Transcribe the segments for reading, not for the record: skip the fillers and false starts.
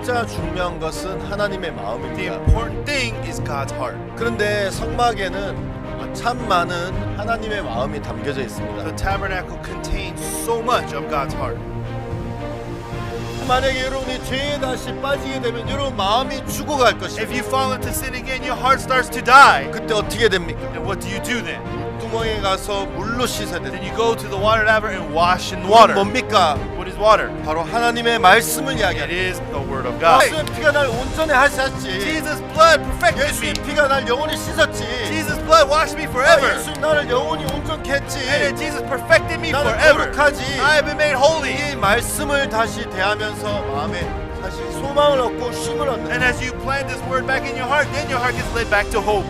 진짜 중요한 것은 하나님의 The 마음입니다. important thing is God's heart. 그런데 성막에는 참 많은 하나님의 마음이 담겨져 있습니다. The tabernacle contains so much of God's heart. 만약에 여러분이 죄에 다시 빠지게 되면 여러분 마음이 죽어갈 If 것입니다. you fall into sin again, your heart starts to die. 그때 어떻게 됩니까? And what do you do then? 구멍에 가서 물로 씻어야 Then 됩니다. you go to the water laver and wash in water. 뭡니까? What is water? 바로 하나님의 말씀을 It 이야기합니다. is the word of God. 예수의 피가 날 온전히 하셨지. Jesus' blood perfected 예수의 me. 피가 날 영원히 씻었지. Jesus' blood washed me forever. 예수 나를 영원히 온전케 했지. And then Jesus perfected me 나는 forever. 거룩하지. I have been made holy. 이 말씀을 다시 대하면서 마음에 다시 소망을 얻고 쉼을 얻는 And as you plant this word back in your heart, then your heart gets led back to hope.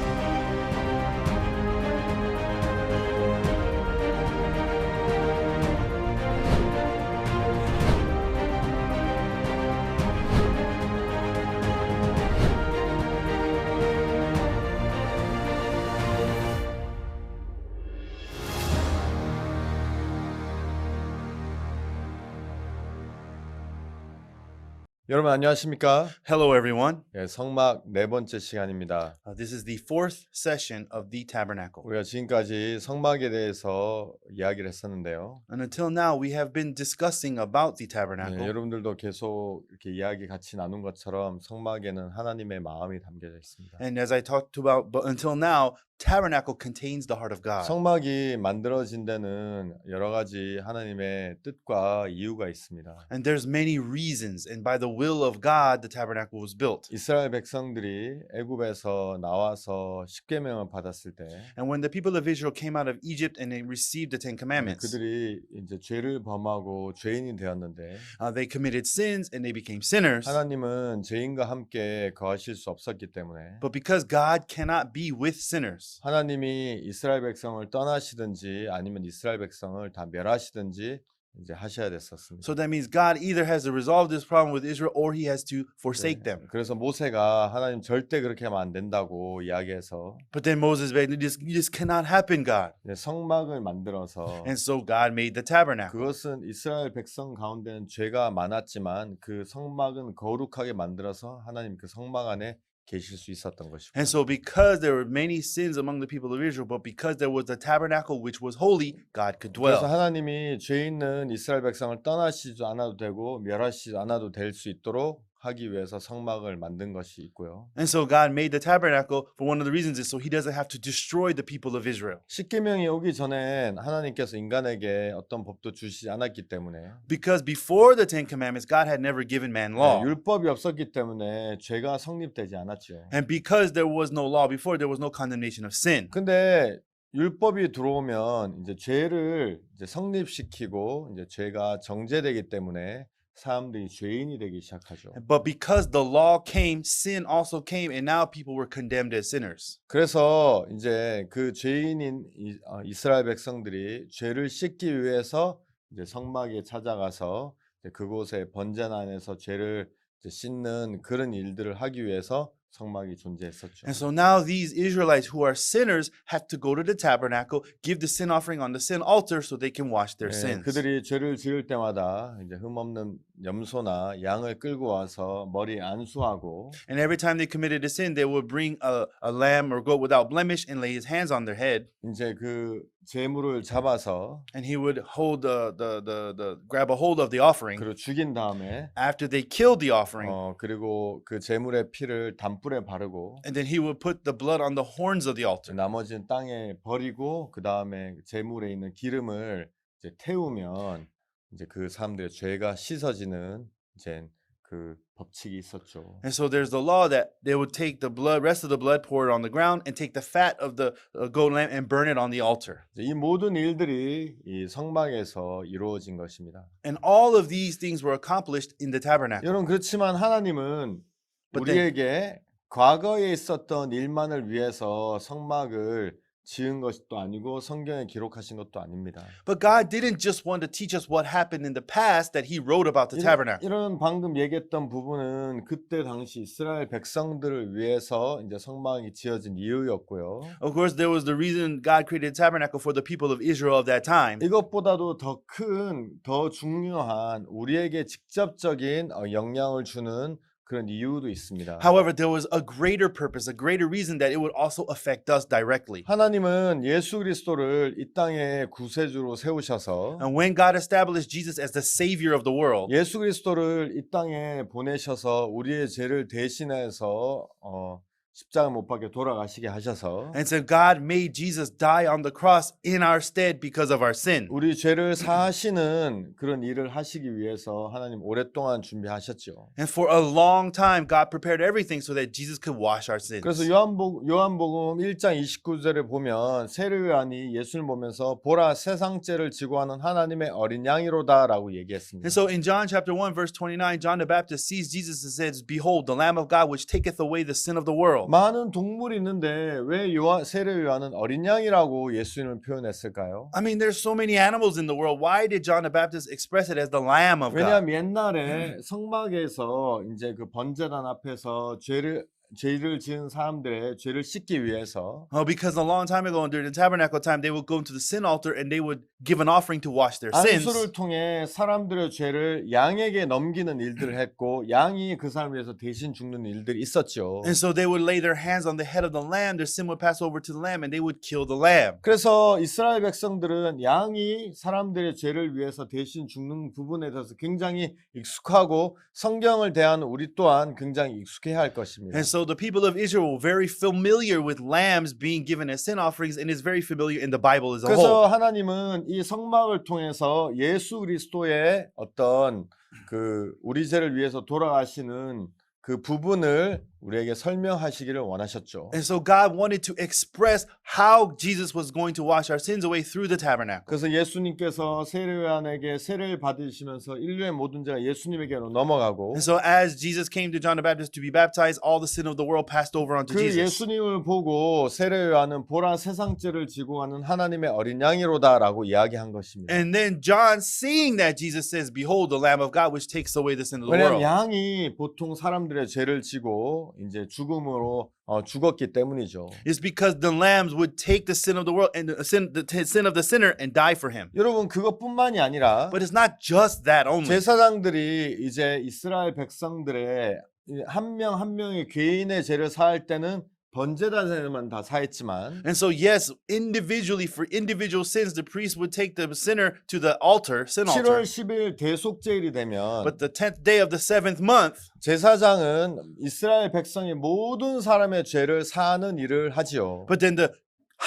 여러분 안녕하십니까? Hello, everyone. 예, 성막 네 번째 시간입니다. This is the fourth session of the tabernacle. 우리가 지금까지 성막에 대해서 이야기를 했었는데요. And until now, we have been discussing about the 예, tabernacle. 여러분들도 계속 이렇게 이야기 같이 나눈 것처럼 성막에는 하나님의 마음이 담겨져 있습니다. And as I talked about, but until now, tabernacle contains the heart of God. 성막이 만들어진 데는 여러 가지 하나님의 뜻과 이유가 있습니다. And there's many reasons, and by the will of God, the tabernacle was built. 이스라엘 백성들이 애굽에서 나와서 십계명을 받았을 때 And when the people of Israel came out of Egypt and they received the Ten Commandments, 그들이 이제 죄를 범하고 죄인이 되었는데 they committed sins and they became sinners. 하나님은 죄인과 함께 거하실 수 없었기 때문에 But because God cannot be with sinners, 하나님이 이스라엘 백성을 떠나시든지 아니면 이스라엘 백성을 다 멸하시든지 이제 하셔야 됐었습니다. so that means God either has to resolve this problem with Israel or he has to forsake them. 그래서 모세가 하나님 절대 그렇게 하면 안 된다고 이야기해서 But then Moses begged, this cannot happen, God. 이제 성막을 만들어서 And so God made the tabernacle. 그것은 이스라엘 백성 가운데는 죄가 많았지만 그 성막은 거룩하게 만들어서 하나님 그 성막 안에 계실 수 있었던 것이고 And so because there were many sins among the people of Israel, but because there was the tabernacle which was holy, God could 그래서 dwell. 하나님이 죄 있는 이스라엘 백성을 떠나시지 않아도 되고 멸하시지 않아도 될 수 있도록 하기 위해서 성막을 만든 것이 있고요. And so God made the tabernacle for one of the reasons is so he doesn't have to destroy the people of Israel. 십계명이 오기 전엔 하나님께서 인간에게 어떤 법도 주시지 않았기 때문에 Because before the Ten Commandments, God had never given man law. 율법이 없었기 때문에 죄가 성립되지 않았죠. And because there was no law before, there was no condemnation of sin. 근데 율법이 들어오면 이제 죄를 이제 성립시키고 이제 죄가 정죄되기 때문에 사람들이 죄인이 되기 시작하죠. But because the law came, sin also came, and now people were condemned as sinners. 그래서 이제 그 죄인인 이스라엘 백성들이 죄를 씻기 위해서 이제 성막에 찾아가서 이제 그곳에 번제단 안에서 죄를 이제 씻는 그런 일들을 하기 위해서 성막이 존재했었죠. And so now these Israelites who are sinners have to go to the tabernacle, give the sin offering on the sin altar so they can wash their sins. 그들이 죄를 지을 때마다 이제 흠없는 염소나 양을 끌고 와서 머리 안수하고 And every time they committed a sin, they would bring a lamb or goat without blemish and lay his hands on their head. 이제 그 제물을 잡아서 And he would hold grab a hold of the offering. 그리고 죽인 다음에 After they killed the offering, 그리고 그 제물의 피를 담불에 바르고 and then he would put the blood on the horns of the altar. 나머지는 땅에 버리고 그 다음에 제물에 있는 기름을 이제 태우면 이제 그 사람들의 죄가 씻어지는 이제 그 법칙이 있었죠. And so there's the law that they would take the blood, rest of the blood, pour it on the ground, and take the fat of the goat lamb and burn it on the altar. 이 모든 일들이 이 성막에서 이루어진 것입니다. And all of these things were accomplished in the tabernacle. 여러분 그렇지만 하나님은 But then- 우리에게 과거에 있었던 일만을 위해서 성막을 지은 것도 아니고 성경에 기록하신 것도 아닙니다. But God didn't just want to teach us what happened in the past that he wrote about the tabernacle. 이런 방금 얘기했던 부분은 그때 당시 이스라엘 백성들을 위해서 이제 성막이 지어진 이유였고요. Of course, there was the reason God created the tabernacle for the people of Israel of that time. 이것보다도 더 중요한 우리에게 직접적인 영향을 주는 그런 이유도 있습니다. However, there was a greater purpose, a greater reason that it would also affect us directly. 하나님은 예수 그리스도를 이 땅에 구세주로 세우셔서 And when God established Jesus as the Savior of the world, 예수 그리스도를 이 땅에 보내셔서 우리의 죄를 대신해서 십자가 못 박혀 돌아가시게 하셔서 and so God made Jesus die on the cross in our stead because of our sin. 우리 죄를 사하시는 그런 일을 하시기 위해서 하나님 오랫동안 준비하셨죠. And for a long time, God prepared everything so that Jesus could wash our sins. 그래서 요한복음 1장 29절에 보면 세례요한이 예수를 보면서 보라 세상 죄를 지고 하는 하나님의 어린 양이로다라고 얘기했습니다. And so in John chapter 1, verse 29, John the Baptist sees Jesus and says, Behold, the Lamb of God which taketh away the sin of the world. 많은 동물이 있는데 왜 세례요한은 어린 양이라고 예수님을 표현했을까요? I mean, there's so many animals in the world. Why did John the Baptist express it as the Lamb of God? 왜냐하면 옛날에 성막에서 이제 그 번제단 앞에서 죄를 지은 사람들의 죄를 씻기 위해서 Oh, because a long time ago during the tabernacle time, they would go into the sin altar and they would give an offering to wash their sins. 안수를 통해 사람들의 죄를 양에게 넘기는 일들을 했고 양이 그 사람을 위해서 대신 죽는 일들이 있었죠. And so they would lay their hands on the head of the lamb, their sin would pass over to the lamb, and they would kill the lamb. 그래서 이스라엘 백성들은 양이 사람들의 죄를 위해서 대신 죽는 부분에 대해서 굉장히 익숙하고 성경을 대하는 우리 또한 굉장히 익숙해야 할 것입니다. And so the people of Israel were very familiar with lambs being given as sin offerings, and is very familiar in the Bible as a 그래서 whole. 하나님은 이 성막을 통해서 예수 그리스도의 어떤 그 우리 죄를 위해서 돌아가시는 그 부분을 우리에게 설명하시기를 원하셨죠. And so God wanted to express how Jesus was going to wash our sins away through the tabernacle. 그래서 예수님께서 세례요한에게 세례를 받으시면서 인류의 모든 죄가 예수님에게로 넘어가고 And so as Jesus came to John the Baptist to be baptized, all the sin of the world passed over onto 그 Jesus. 예수님을 보고 세례요한은 보라 세상 죄를 지고 가는 하나님의 어린 양이로다라고 이야기한 것입니다. And then John, seeing that, Jesus says, Behold, the Lamb of God which takes away the sin of the 왜냐하면 world. 양이 보통 사람들의 죄를 지고 이제 죽음으로 죽었기 때문이죠. It's because the lambs would take the sin of the world and the sin of the sinner and die for him. 여러분 그것뿐만이 아니라 But it's not just that only. 제사장들이 이제 이스라엘 백성들의 한 명 한 명의 개인의 죄를 사할 때는 번제단에만 다 사했지만 And so, yes, individually, for individual sins, the priest would take the sinner to the altar, sin 7월 altar. 10일 대속제일이 되면 But the 10th day of the 7th month, 제사장은 이스라엘 백성의 모든 사람의 죄를 사하는 일을 하지요. but then the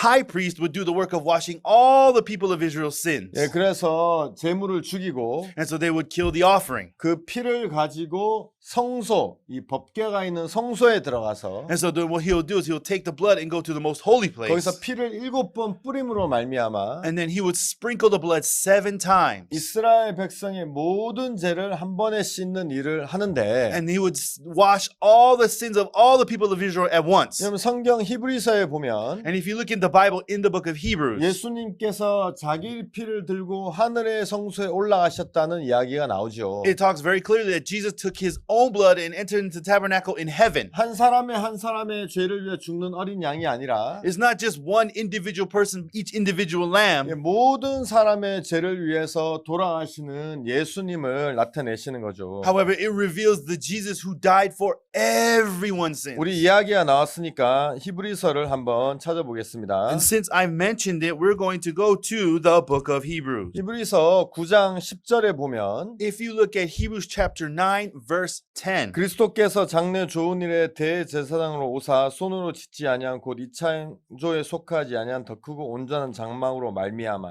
high priest would do the work of washing all the people of Israel's sins. 예, 그래서 제물을 죽이고 And so they would kill the offering. 그 피를 가지고 성소, 이 법궤가 있는 성소에 들어가서 And so then what he'll do is he'll take the blood and go to the most holy place. 거기서 피를 7번 뿌림으로 말미암아 And then he would sprinkle the blood 7 times. 이스라엘 백성의 모든 죄를 한 번에 씻는 일을 하는데 And he would wash all the sins of all the people of Israel at once. 여러분 성경 히브리서에 보면 And if you look in the Bible in the book of Hebrews, 예수님께서 자기 피를 들고 하늘의 성소에 올라가셨다는 이야기가 나오죠. it talks very clearly that Jesus took his own blood and entered into the tabernacle in heaven. 한 사람의 죄를 위해 죽는 어린 양이 아니라 It's not just one individual person, each individual lamb. 모든 사람의 죄를 위해서 돌아가시는 예수님을 나타내시는 거죠. However, it reveals the Jesus who died for everyone's sins. 우리 이야기가 나왔으니까 히브리서를 한번 찾아보겠습니다. And since I mentioned it, we're going to go to the book of Hebrews. 히브리서 9장 10절에 보면 If you look at Hebrews chapter 9, verse 10, 그리스도께서 장래 좋은 일에 대제사장으로 오사 손으로 짓지 아니한 곧 이 창조에 속하지 아니한 더 크고 온전한 장막으로 말미암아.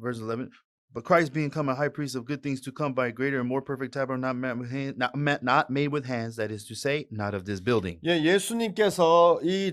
verse 11. But Christ being come a high priest of good things to come by a greater and more perfect tabernacle not made with hands, that is to say, not of this building. 예, 예수님께서 이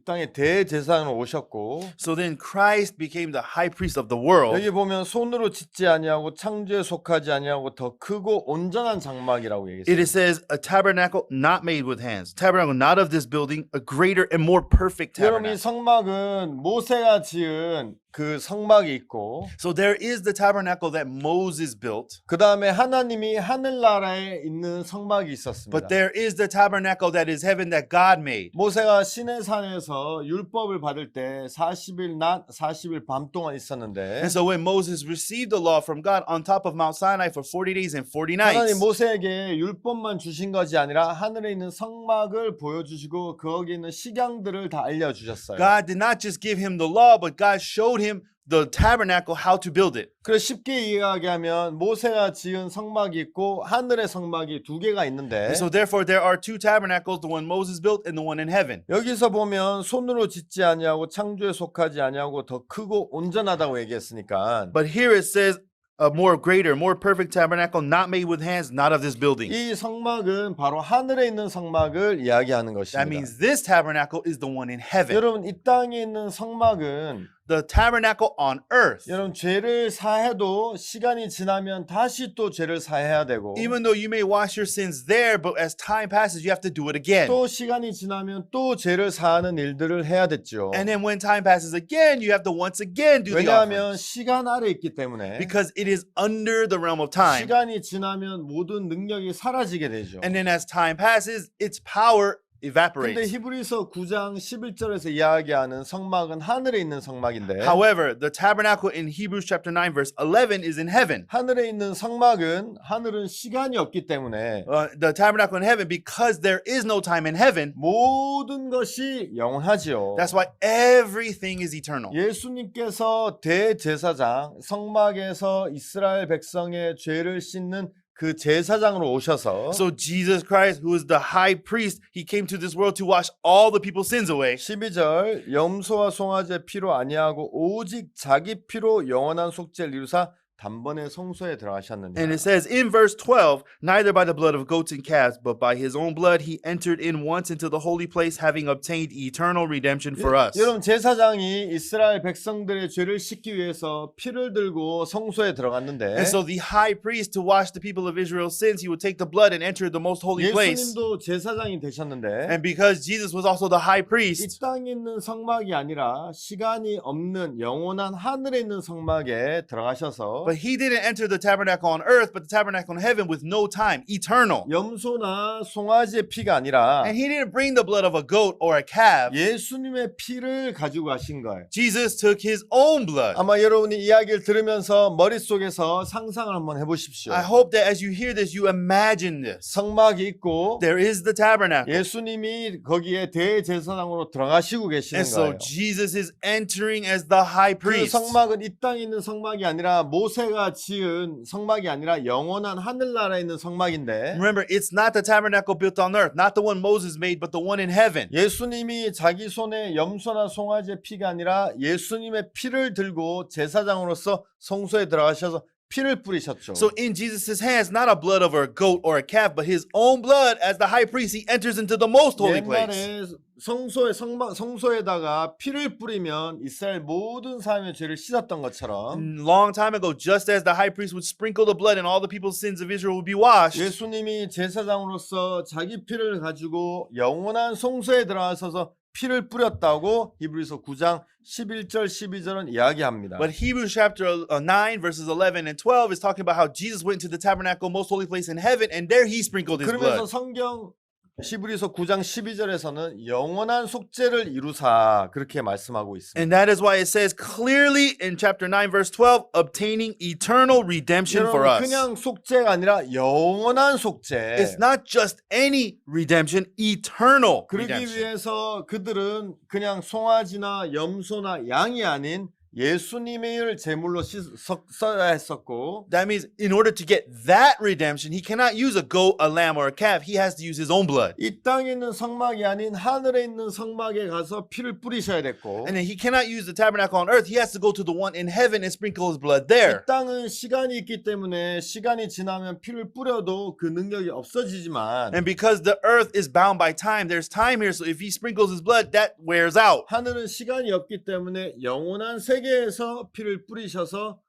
땅에 대제사장으로 오셨고 So then Christ became the high priest of the world. 여기 보면 손으로 짓지 아니하고 창조에 속하지 아니하고 더 크고 온전한 장막이라고 It 얘기했어요. says a tabernacle not made with hands, tabernacle not of this building, a greater and more perfect 여러분 이 tabernacle. 성막은 모세가 지은 그 성막이 있고 So there is the tabernacle that Moses built, 그 다음에 하나님이 하늘나라에 있는 성막이 있었습니다. but there is the tabernacle that is heaven that God made. 모세가 시내산에서 율법을 받을 때 40일 낮 40일 밤 동안 있었는데 And so when Moses received the law from God on top of Mount Sinai for 40 days and 40 하나님 nights, 모세에게 율법만 주신 것이 아니라 하늘에 있는 성막을 보여주시고 거기 있는 식양들을 다 알려주셨어요. God did not just give him the law, but God showed him the tabernacle, how to build it. 그래서 쉽게 이해하게 하면 모세가 지은 성막이 있고 하늘의 성막이 두 개가 있는데 And so therefore there are two tabernacles, the one Moses built and the one in heaven. 여기서 보면 손으로 짓지 아니하고 창조에 속하지 아니하고 더 크고 온전하다고 얘기했으니까 But here it says a more greater, more perfect tabernacle, not made with hands, not of this building. 이 성막은 바로 하늘에 있는 성막을 이야기하는 That 것입니다. means this tabernacle is the one in heaven. 여러분 이 땅에 있는 성막은 The tabernacle on earth. 여러분 죄를 사해도 시간이 지나면 다시 또 죄를 사해야 되고 Even though you may wash your sins there, but as time passes, you have to do it again. 또 시간이 지나면 또 죄를 사하는 일들을 해야 됐죠. And then when time passes again, you have to once again do the 왜냐하면 offering. 시간 아래 있기 때문에 Because it is under the realm of time. 시간이 지나면 모든 능력이 사라지게 되죠. And then as time passes, its power 근데 evaporates. 히브리서 9장 11절에서 이야기하는 성막은 하늘에 있는 성막인데 However, the tabernacle in Hebrews chapter 9 verse 11 is in heaven. 하늘에 있는 성막은 하늘은 시간이 없기 때문에 The tabernacle in heaven, because there is no time in heaven, 모든 것이 영원하지요. that's why everything is eternal. 예수님께서 대제사장 성막에서 이스라엘 백성의 죄를 씻는 그 제사장으로 오셔서 So Jesus Christ, who is the high priest, he came to this world to wash all the people's sins away. 12절 염소와 송아지의 피로 아니하고 오직 자기 피로 영원한 속죄를 이루사 단번에 성소에 들어가셨느니라. And it says in verse 12, neither by the blood of goats and calves, but by his own blood he entered in once into the holy place, having obtained eternal redemption for us. 여러분 제사장이 이스라엘 백성들의 죄를 씻기 위해서 피를 들고 성소에 들어갔는데 And so the high priest, to wash the people of Israel's sins, he would take the blood and enter the most holy place. 예수님도 제사장이 되셨는데 And because Jesus was also the high 이 priest, 땅에 있는 성막이 아니라 시간이 없는 영원한 하늘에 있는 성막에 들어가셔서 but he didn't enter the tabernacle on earth, but the tabernacle in heaven with no time, eternal. 염소나 송아지의 피가 아니라 And he didn't bring the blood of a goat or a calf. 예수님의 피를 가지고 가신 거예요. Jesus took his own blood. 아마 여러분이 이야기를 들으면서 머릿속에서 상상을 한번 해보십시오. I hope that as you hear this, you imagine this. 성막이 있고 There is the tabernacle. 예수님이 거기에 대제사장으로 들어가시고 계시는 And so 거예요. Jesus is entering as the high 그 priest. 성막은 이 땅에 있는 성막이 아니라 모세가 지은 성막이 아니라 영원한 하늘나라에 있는 성막인데 Remember, it's not the tabernacle built on earth, not the one Moses made, but the one in heaven. 예수님이 자기 손에 염소나 송아지의 피가 아니라 예수님의 피를 들고 제사장으로서 성소에 들어가셔서 피를 뿌리셨죠. So in Jesus' hands, not a blood of a goat or a calf, but his own blood as the high priest, he enters into the most holy place. 옛날에 성소에다가 피를 뿌리면 이스라엘 모든 사람의 죄를 씻었던 것처럼 Long time ago, just as the high priest would sprinkle the blood and all the people's sins of Israel would be washed, 예수님이 제사장으로서 자기 피를 가지고 영원한 성소에 들어가셔서 피를 뿌렸다고 히브리서 9장 11절 12절은 이야기합니다. but Hebrews chapter 9 verses 11 and 12 is talking about how Jesus went into the tabernacle, most holy place in heaven, and there he sprinkled his 그러면서 blood. 성경 히브리서 9장 12절에서는 영원한 속죄를 이루사 그렇게 말씀하고 있습니다. And that is why it says clearly in chapter 9 verse 12, obtaining eternal redemption for 여러분 us. 그냥 속죄가 아니라 영원한 속죄. It's not just any redemption, eternal 그러기 redemption. 위해서 그들은 그냥 송아지나 염소나 양이 아닌 예수님을 제물로 써야 했었고 That means in order to get that redemption, he cannot use a goat, a lamb, or a calf. He has to use his own blood. 이 땅에 있는 성막이 아닌 하늘에 있는 성막에 가서 피를 뿌리셔야 됐고 And then he cannot use the tabernacle on earth. He has to go to the one in heaven and sprinkle his blood 이 there. 땅은 시간이 있기 때문에 시간이 지나면 피를 뿌려도 그 능력이 없어지지만 And because the earth is bound by time, there's time here. So if he sprinkles his blood, that wears out. 하늘은 시간이 없기 때문에 영원한 세계에서 피를 뿌리셔서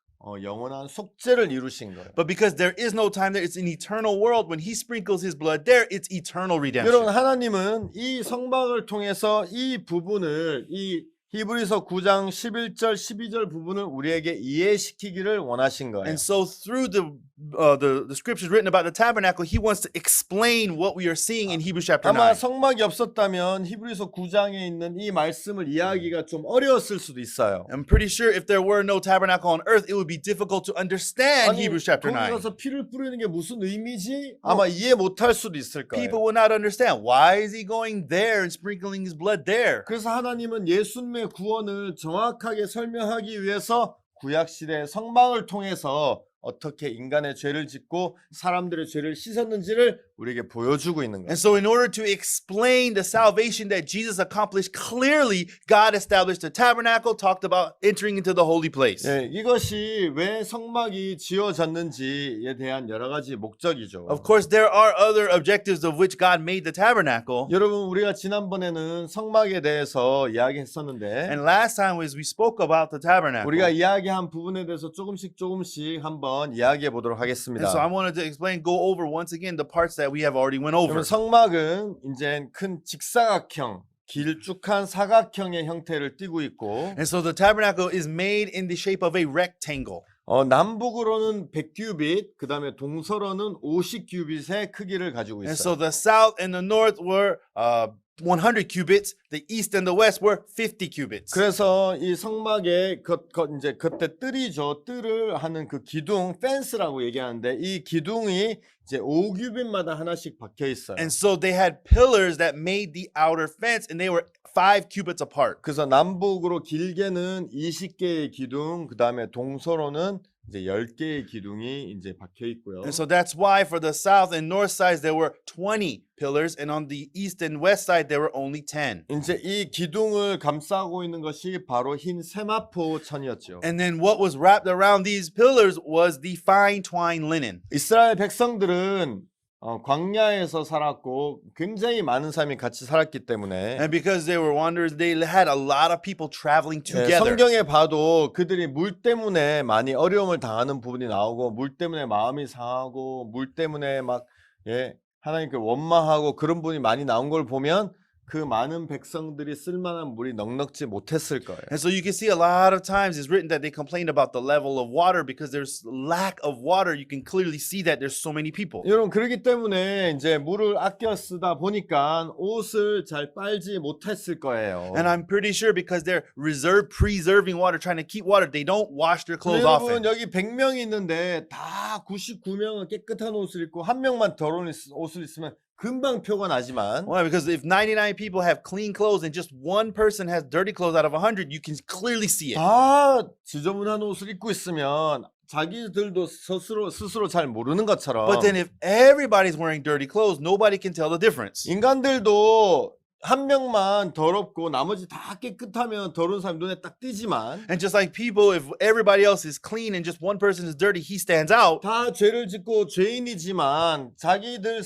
영원한 속죄를 이루신 거예요. But because there is no time there, it's an eternal world. When he sprinkles his blood there, it's eternal redemption. 여러분 하나님은 이 성막을 통해서 이 부분을 이 히브리서 9장 11절 12절 부분을 우리에게 이해시키기를 원하신 거예요. And so through the scriptures written about the tabernacle, he wants to explain what we are seeing in Hebrews chapter 아마 9. 성막이 없었다면 히브리서 9장에 있는 이 말씀을 이해하기가 좀 어려웠을 수도 있어요. I'm pretty sure if there were no tabernacle on earth, it would be difficult to understand 아니, Hebrews chapter 거기 9. 가서 피를 뿌리는 게 무슨 의미지? 아마 이해 못할 수도 있을 거예요. People would not understand. Why is he going there and sprinkling his blood there? 그래서 하나님은 예수님의 구원을 정확하게 설명하기 위해서 구약시대 성막을 통해서 어떻게 인간의 죄를 짓고 사람들의 죄를 씻었는지를 우리에게 보여주고 있는 거예요. And so in order to explain the salvation that Jesus accomplished clearly, God established the tabernacle, talked about entering into the holy place. 예, 이것이 왜 성막이 지어졌는지에 대한 여러 가지 목적이죠. Of course, there are other objectives of which God made the tabernacle. 여러분, 우리가 지난번에는 성막에 대해서 이야기했었는데 And last time as we spoke about the tabernacle. 우리가 이야기한 부분에 대해서 조금씩 한번 이야기해 보도록 And so 하겠습니다. I wanted to explain, go over once again the parts that we have already went over. 그러면 성막은 이제 큰 직사각형, 길쭉한 사각형의 형태를 띠고 있고 And so the tabernacle is made in the shape of a rectangle. 남북으로는 100규빗, 그 다음에 동서로는 50규빗의 크기를 가지고 And so 있어요. the south and the north were 100 cubits. The east and the west were 50 cubits. 그래서 이 성막에 이제 그때 뜰이죠. 뜰을 하는 그 기둥, 펜스라고 얘기하는데 이 기둥이 이제 5규빗마다 하나씩 박혀 있어요. And so they had pillars that made the outer fence, and they were 5 cubits apart. 그래서 남북으로 길게는 20개의 기둥, 그 다음에 동서로는 이제 10개의 기둥이 이제 박혀 있고요. And so that's why for the south and north sides there were 20 pillars, and on the east and west side there were only 10. 이제 이 기둥을 감싸고 있는 것이 바로 흰 세마포 천이었죠. And then what was wrapped around these pillars was the fine twined linen. 이스라엘 백성들은 광야에서 살았고 굉장히 많은 사람이 같이 살았기 때문에 And because they were wanderers, they had a lot of people traveling 예, together. 성경에 봐도 그들이 물 때문에 많이 어려움을 당하는 부분이 나오고 물 때문에 마음이 상하고 물 때문에 막 하나님께 원망하고 그런 부분이 많이 나온 걸 보면 그 많은 백성들이 쓸만한 물이 넉넉지 못했을 거예요. And so you can see a lot of times it's written that they complained about the level of water because there's lack of water. You can clearly see that there's so many people. 여러분 그렇기 때문에 이제 물을 아껴 쓰다 보니까 옷을 잘 빨지 못했을 거예요. And I'm pretty sure because they're preserving water, trying to keep water, they don't wash their clothes 여러분 often. 여기 100명이 있는데 다 99명은 깨끗한 옷을 입고 한 명만 더러운 옷을 입으면 금방 표가 나지만 Why? Because if 99 people have clean clothes and just one person has dirty clothes out of 100, you can clearly see it. 다 지저분한 옷을 입고 있으면 자기들도 스스로 잘 모르는 것처럼 But then if everybody's wearing dirty clothes, nobody can tell the difference. 인간들도 한 명만 더럽고 나머지 다 깨끗하면 더러운 사람이 눈에 딱 띄지만 And just like people, if everybody else is clean and just one person is dirty, he stands out. 다 죄를 짓고 죄인이지만 죄인들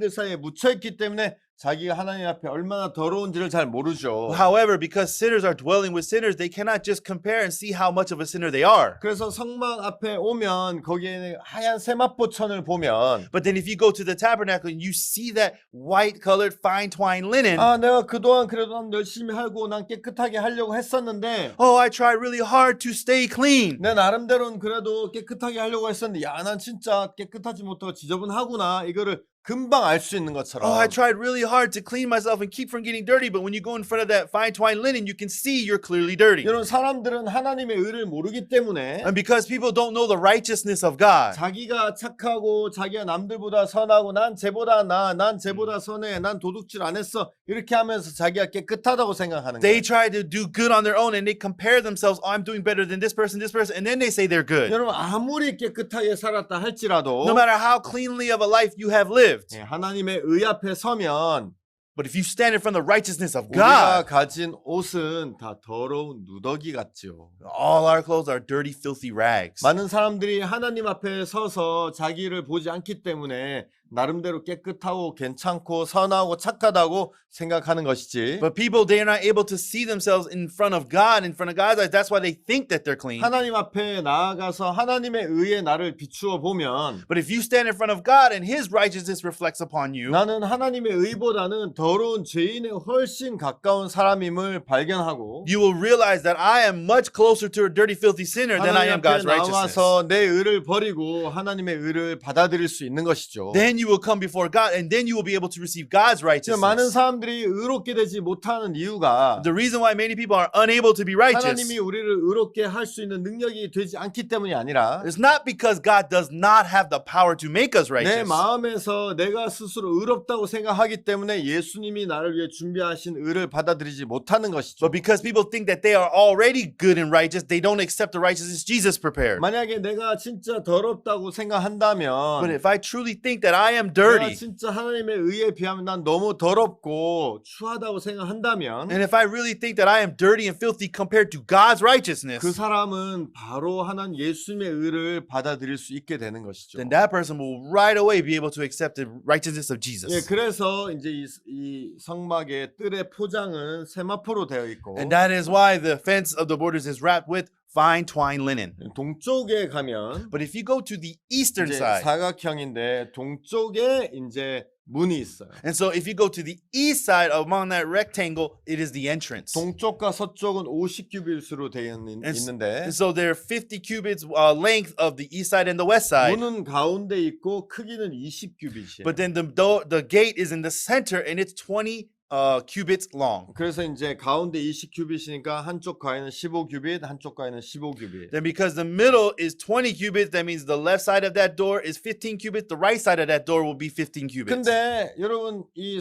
사이에 묻혀있기 때문에 자기가 하나님 앞에 얼마나 더러운지를 잘 모르죠. However, because sinners are dwelling with sinners, they cannot just compare and see how much of a sinner they are. 그래서 성막 앞에 오면 거기에 하얀 세마포천을 보면 But then if you go to the tabernacle and you see that white colored fine twined linen, 내가 그동안 그래도 난 열심히 하고 난 깨끗하게 하려고 했었는데 oh, I tried really hard to stay clean. 내 나름대로는 그래도 깨끗하게 하려고 했었는데 난 진짜 깨끗하지 못하고 지저분하구나 이거를 금방 알 수 있는 것처럼 Oh, I tried really hard to clean myself and keep from getting dirty, but when you go in front of that fine twined linen, you can see you're clearly dirty. 여러분 사람들은 하나님의 의를 모르기 때문에 And because people don't know the righteousness of God, 자기가 착하고 자기가 남들보다 선하고 난 쟤보다 나아 난 쟤보다 선해 난 도둑질 안 했어 이렇게 하면서 자기가 깨끗하다고 생각하는 they 거예요. try to do good on their own and they compare themselves. Oh, I'm doing better than this person, and then they say they're good. 여러분 아무리 깨끗하게 살았다 할지라도 No matter how cleanly of a life you have lived. 하나님의 의 앞에 서면 But if you stand in front of the righteousness of 우리가 God, 가진 옷은 다 더러운 누더기 같죠. all our clothes are dirty, filthy rags. 많은 사람들이 하나님 앞에 서서 자기를 보지 않기 때문에 나름대로 깨끗하고 괜찮고 선하고 착하다고 생각하는 것이지. But people, they are not able to see themselves in front of God, in front of God's eyes. That's why they think that they're clean. 하나님 앞에 나아가서 하나님의 의에 나를 비추어 보면 But if you stand in front of God and His righteousness reflects upon you, 나는 하나님의 의보다는 더러운 죄인에 훨씬 가까운 사람임을 발견하고 you will realize that I am much closer to a dirty, filthy sinner than I 하나님 am 앞에 God's righteousness. 나와서 내 의를 버리고 하나님의 의를 받아들일 수 있는 것이죠. Then you will come before God, and then you will be able to receive God's 지금 많은 righteousness. 사람들이 의롭게 되지 못하는 이유가 The reason why many people are unable to be righteous 하나님이 우리를 의롭게 할 수 있는 능력이 되지 않기 때문이 아니라 is not because God does not have the power to make us 내 righteous, 마음에서 내가 스스로 의롭다고 생각하기 때문에 예수님이 나를 위해 준비하신 의를 받아들이지 못하는 것이죠. but because people think that they are already good and righteous, they don't accept the righteousness Jesus prepared. 만약에 내가 진짜 더럽다고 But 생각한다면 if I truly think that I am 내가 dirty, 진짜 하나님의 의에 비하면 난 너무 더럽고 추하다고 생각한다면 and if I really think that I am dirty and filthy compared to God's righteousness, 그 사람은 바로 하나님 예수님의 의를 받아들일 수 있게 되는 것이죠. then that person will right away be able to accept the righteousness of 예, Jesus. 그래서 이제 이 성막의 뜰의 포장은 세마포로 되어 있고 And that is why the fence of the borders is wrapped with fine twine linen. 동쪽에 가면 But if you go to the eastern 이제 side, 사각형인데 동쪽에 이제 문이 있어요. and so if you go to the east side among that rectangle, it is the entrance. 동쪽과 서쪽은 50규빗으로 되어 있는데 And so there are 50 cubits length of the east side and the west side. 문은 가운데 있고 크기는 20규빗이에요. But then the gate is in the center and it's 20 cubits long. 그래서 이제 가운데 20규빗이니까 한쪽 가에는 15규빗, 한쪽 가에는 15규빗. Then because the middle is 20 cubits, that means the left side of that door is 15 cubits, the right side of that door will be 15 cubits. 근데 여러분 이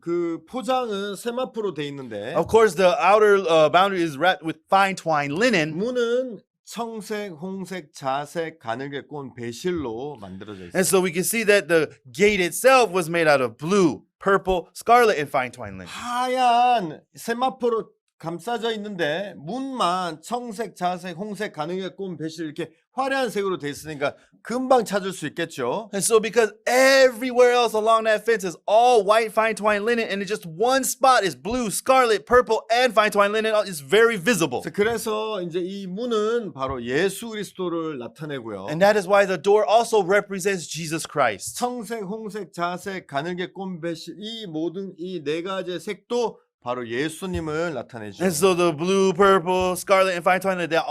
그 포장은 세마포로 돼 있는데 Of course, the outer boundary is wrapped with fine twine linen. 문은 청색, 홍색, 자색, 가늘게 꼰 배실로 만들어져 있어요. And so we can see that the gate itself was made out of blue, purple, scarlet, and fine twine linen. 하얀 세마포로 감싸져 있는데 문만 청색, 자색, 홍색, 가늘게 꼰 배실 이렇게 화려한 색으로 돼 있으니까 금방 찾을 수 있겠죠. And so because everywhere else along that fence is all white fine twine linen, and it's just one spot is blue, scarlet, purple, and fine twine linen, it's very visible. 그래서 이제 이 문은 바로 예수 그리스도를 나타내고요. And that is why the door also represents Jesus Christ. 청색, 홍색, 자색, 가늘게 꼰 배실 이 모든 이 네 가지의 색도 바로 예수님을 나타내죠. And so the blue, purple, scarlet, and fine twine linen,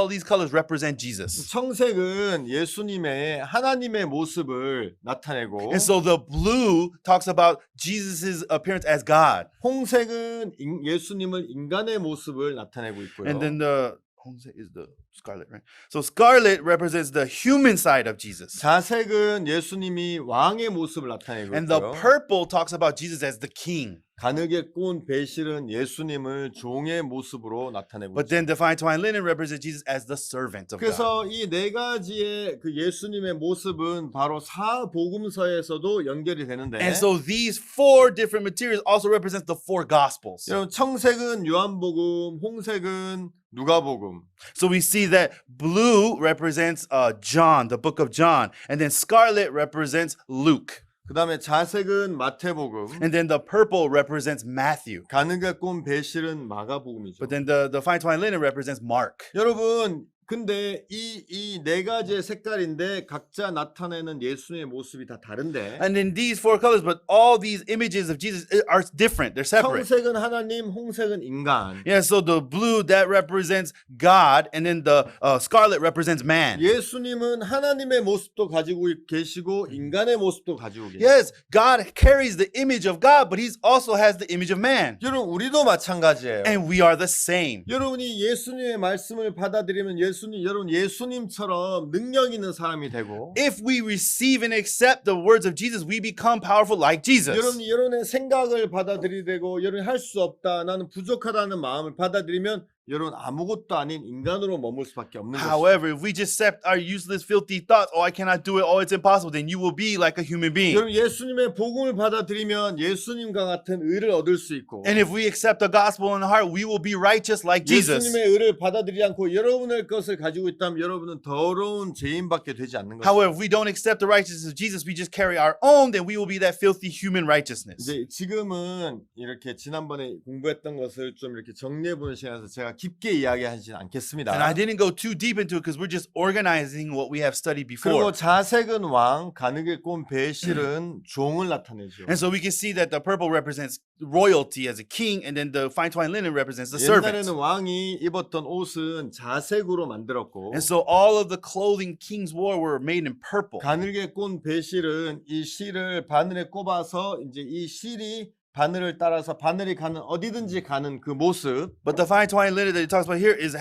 these colors represent Jesus. 청색은 예수님의 하나님의 모습을 나타내고 And so the blue talks about Jesus' appearance as God. 홍색은 예수님을 인간의 모습을 나타내고 있고요. And then the Hongse is the scarlet, right? So scarlet represents the human side of Jesus. 자색은 예수님이 왕의 모습을 나타내고 And the 있고요. purple talks about Jesus as the king. 가늘게 꼰 배실은 예수님을 종의 모습으로 나타내고 But 있죠. then the fine twine linen represents Jesus as the servant of God. 그래서 이 네 가지의 그 예수님의 모습은 바로 사복음서에서도 연결이 되는데 And so these four different materials also represent the four gospels. 여러분 청색은 요한복음, 홍색은 누가복음. So we see that blue represents John, the book of John, and then scarlet represents Luke, 그다음에 자색은 마태복음. and then the purple represents Matthew. 가늘게 꼰 배실은 마가복음이죠. But then the fine twine linen represents Mark. 여러분 근데 이 네 가지의 색깔인데 각자 나타내는 예수님의 모습이 다 다른데 And in these four colors, but all these images of Jesus are different. They're separate. 청색은 하나님, 홍색은 인간. Yeah, so the blue that represents God, and then the scarlet represents man. 예수님은 하나님의 모습도 가지고 계시고 인간의 모습도 가지고 계세요. Yes, God carries the image of God, but He also has the image of man. 여러분 우리도 마찬가지예요. And we are the same. 여러분이 예수님의 말씀을 받아들이면 여러분 예수님처럼 능력 있는 사람이 되고 If we receive and accept the words of Jesus, we become powerful like Jesus. 여러분이 여러분의 생각을 받아들이고 여러분이 할 수 없다 나는 부족하다는 마음을 받아들이면 여러분 아무것도 아닌 인간으로 머물 수밖에 없는 것이죠. However, if we just accept our useless, filthy thoughts, oh, I cannot do it, oh, it's impossible, then you will be like a human being. 여러분 예수님의 복음을 받아들이면 예수님과 같은 의를 얻을 수 있고 And if we accept the gospel in the heart, we will be righteous like Jesus. 예수님의 의를 받아들이지 않고 여러분의 것을 가지고 있다면 여러분은 더러운 죄인밖에 되지 않는 것이죠. However, if we don't accept the righteousness of Jesus, we just carry our own, then we will be that filthy human righteousness. 이제 지금은 이렇게 지난번에 공부했던 것을 좀 이렇게 정리해 보는 시간에서 제가 깊게 이야기하지는 않겠습니다. And I didn't go too deep into it because we're just organizing what we have studied 그리고 before. 자색은 왕, 가느게 꼰 베실은 종을 나타내죠. And so we can see that the purple represents royalty as a king, and then the fine twine linen represents the servant. 옛날에는 왕이 입었던 옷은 자색으로 만들었고 And so all of the clothing kings wore were made in purple. 가늘게 꼰 베실은 이 실을 바늘에 꼽아서 이제 이 실이 바늘을 따라서 바늘이 가는 어디든지 가는 그 모습. But the fine twine linen that he talks about here is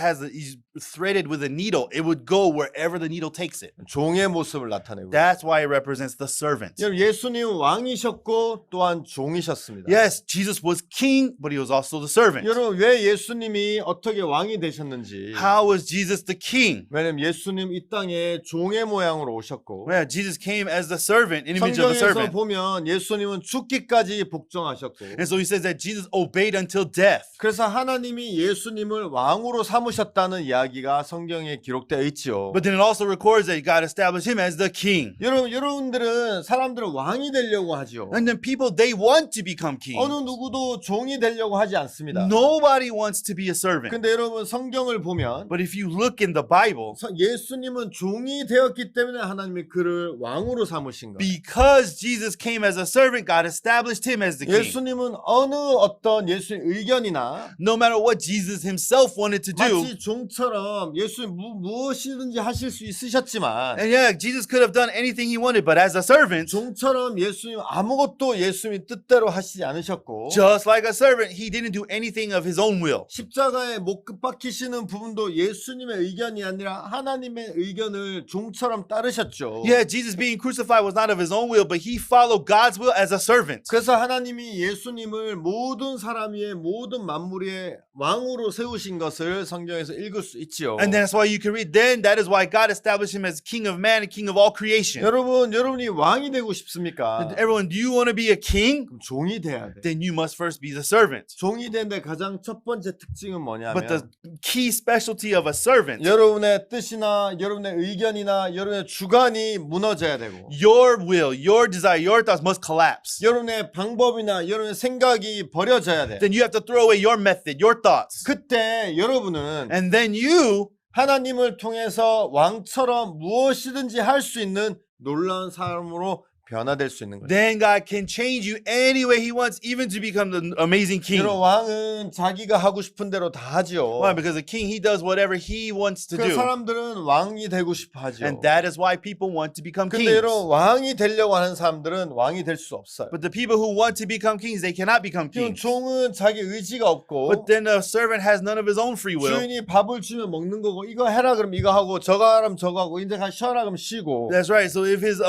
threaded with a needle. It would go wherever the needle takes it. 종의 모습을 나타내고. That's why it represents the servant. 여러분 예수님은 왕이셨고 또한 종이셨습니다. Yes, Jesus was king, but he was also the servant. 여러분 왜 예수님이 어떻게 왕이 되셨는지. How was Jesus the king? 왜냐면 예수님 이 땅에 종의 모양으로 오셨고 Well, Jesus came as the servant, an image of the 성경에서 servant. 보면 예수님은 죽기까지 복종하셨고 And so he says that Jesus obeyed until death. 그래서 하나님이 예수님을 왕으로 삼으셨다는 이야기가 성경에 기록되어 있지요. But then it also records that God established him as the king. 여러분들은 사람들은 왕이 되려고 하지요. And then people, they want to become king. 어느 누구도 종이 되려고 하지 않습니다. Nobody wants to be a servant. 근데 여러분 성경을 보면 But if you look in the Bible, 예수님은 종이 되었기 때문에 하나님이 그를 왕으로 삼으신 거예요. because Jesus came as a servant, God established him as the king. 예수님은 어느 어떤 예수의 의견이나 No matter what Jesus himself wanted to do. 마치 종처럼 예수님 무엇이든지 하실 수 있으셨지만 And yeah, Jesus could have done anything he wanted, but as a servant, 종처럼 예수님 아무것도 예수님 뜻대로 하시지 않으셨고 just like a servant, he didn't do anything of his own will. 십자가에 못 박히시는 부분도 예수님의 의견이 아니라 하나님의 의견을 종처럼 따르셨죠. Yeah, Jesus being crucified was not of his own will, but he followed God's will as a servant. 그래서 하나님이 예수님을 모든 사람 위에 모든 만물 위에 왕으로 세우신 것을 성경에서 읽을 수 있지요. And that's why you can read, then that is why God established him as king of man and king of all creation. 여러분이 왕이 되고 싶습니까? Everyone, do you want to be a king? 그럼 종이 돼야 돼. Then you must first be the servant. 종이 되는데 가장 첫 번째 특징은 뭐냐면 But the key specialty of a servant, 여러분의 뜻이나 여러분의 의견이나 여러분의 주관이 무너져야 되고 your will, your desire, your thoughts must collapse. 여러분의 방법이나 여러분의 생각이 버려져야 돼. Then you have to throw away your method, your thoughts. 그때 여러분은 And then you 하나님을 통해서 왕처럼 무엇이든지 할 수 있는 놀라운 사람으로 변화될 수 있는 거예요. then God can change you any way he wants, even to become the amazing king. 여러분 왕은 자기가 하고 싶은 대로 다 하지요. Why? Because the king, he does whatever he wants to 그 do. 사람들은 왕이 되고 싶어 하죠. And that is why people want to become 근데 kings. 여러분 왕이 되려고 하는 사람들은 왕이 될 수 없어요. But the people who want to become kings, they cannot become 지금 kings. 종은 자기 의지가 없고 But then the servant has none of his own free will. 주인이 밥을 주면 먹는 거고 이거 해라 그러면 이거 하고 저거 하라면 저거 하고 이제 쉬어라 그러면 쉬고 That's right. So if his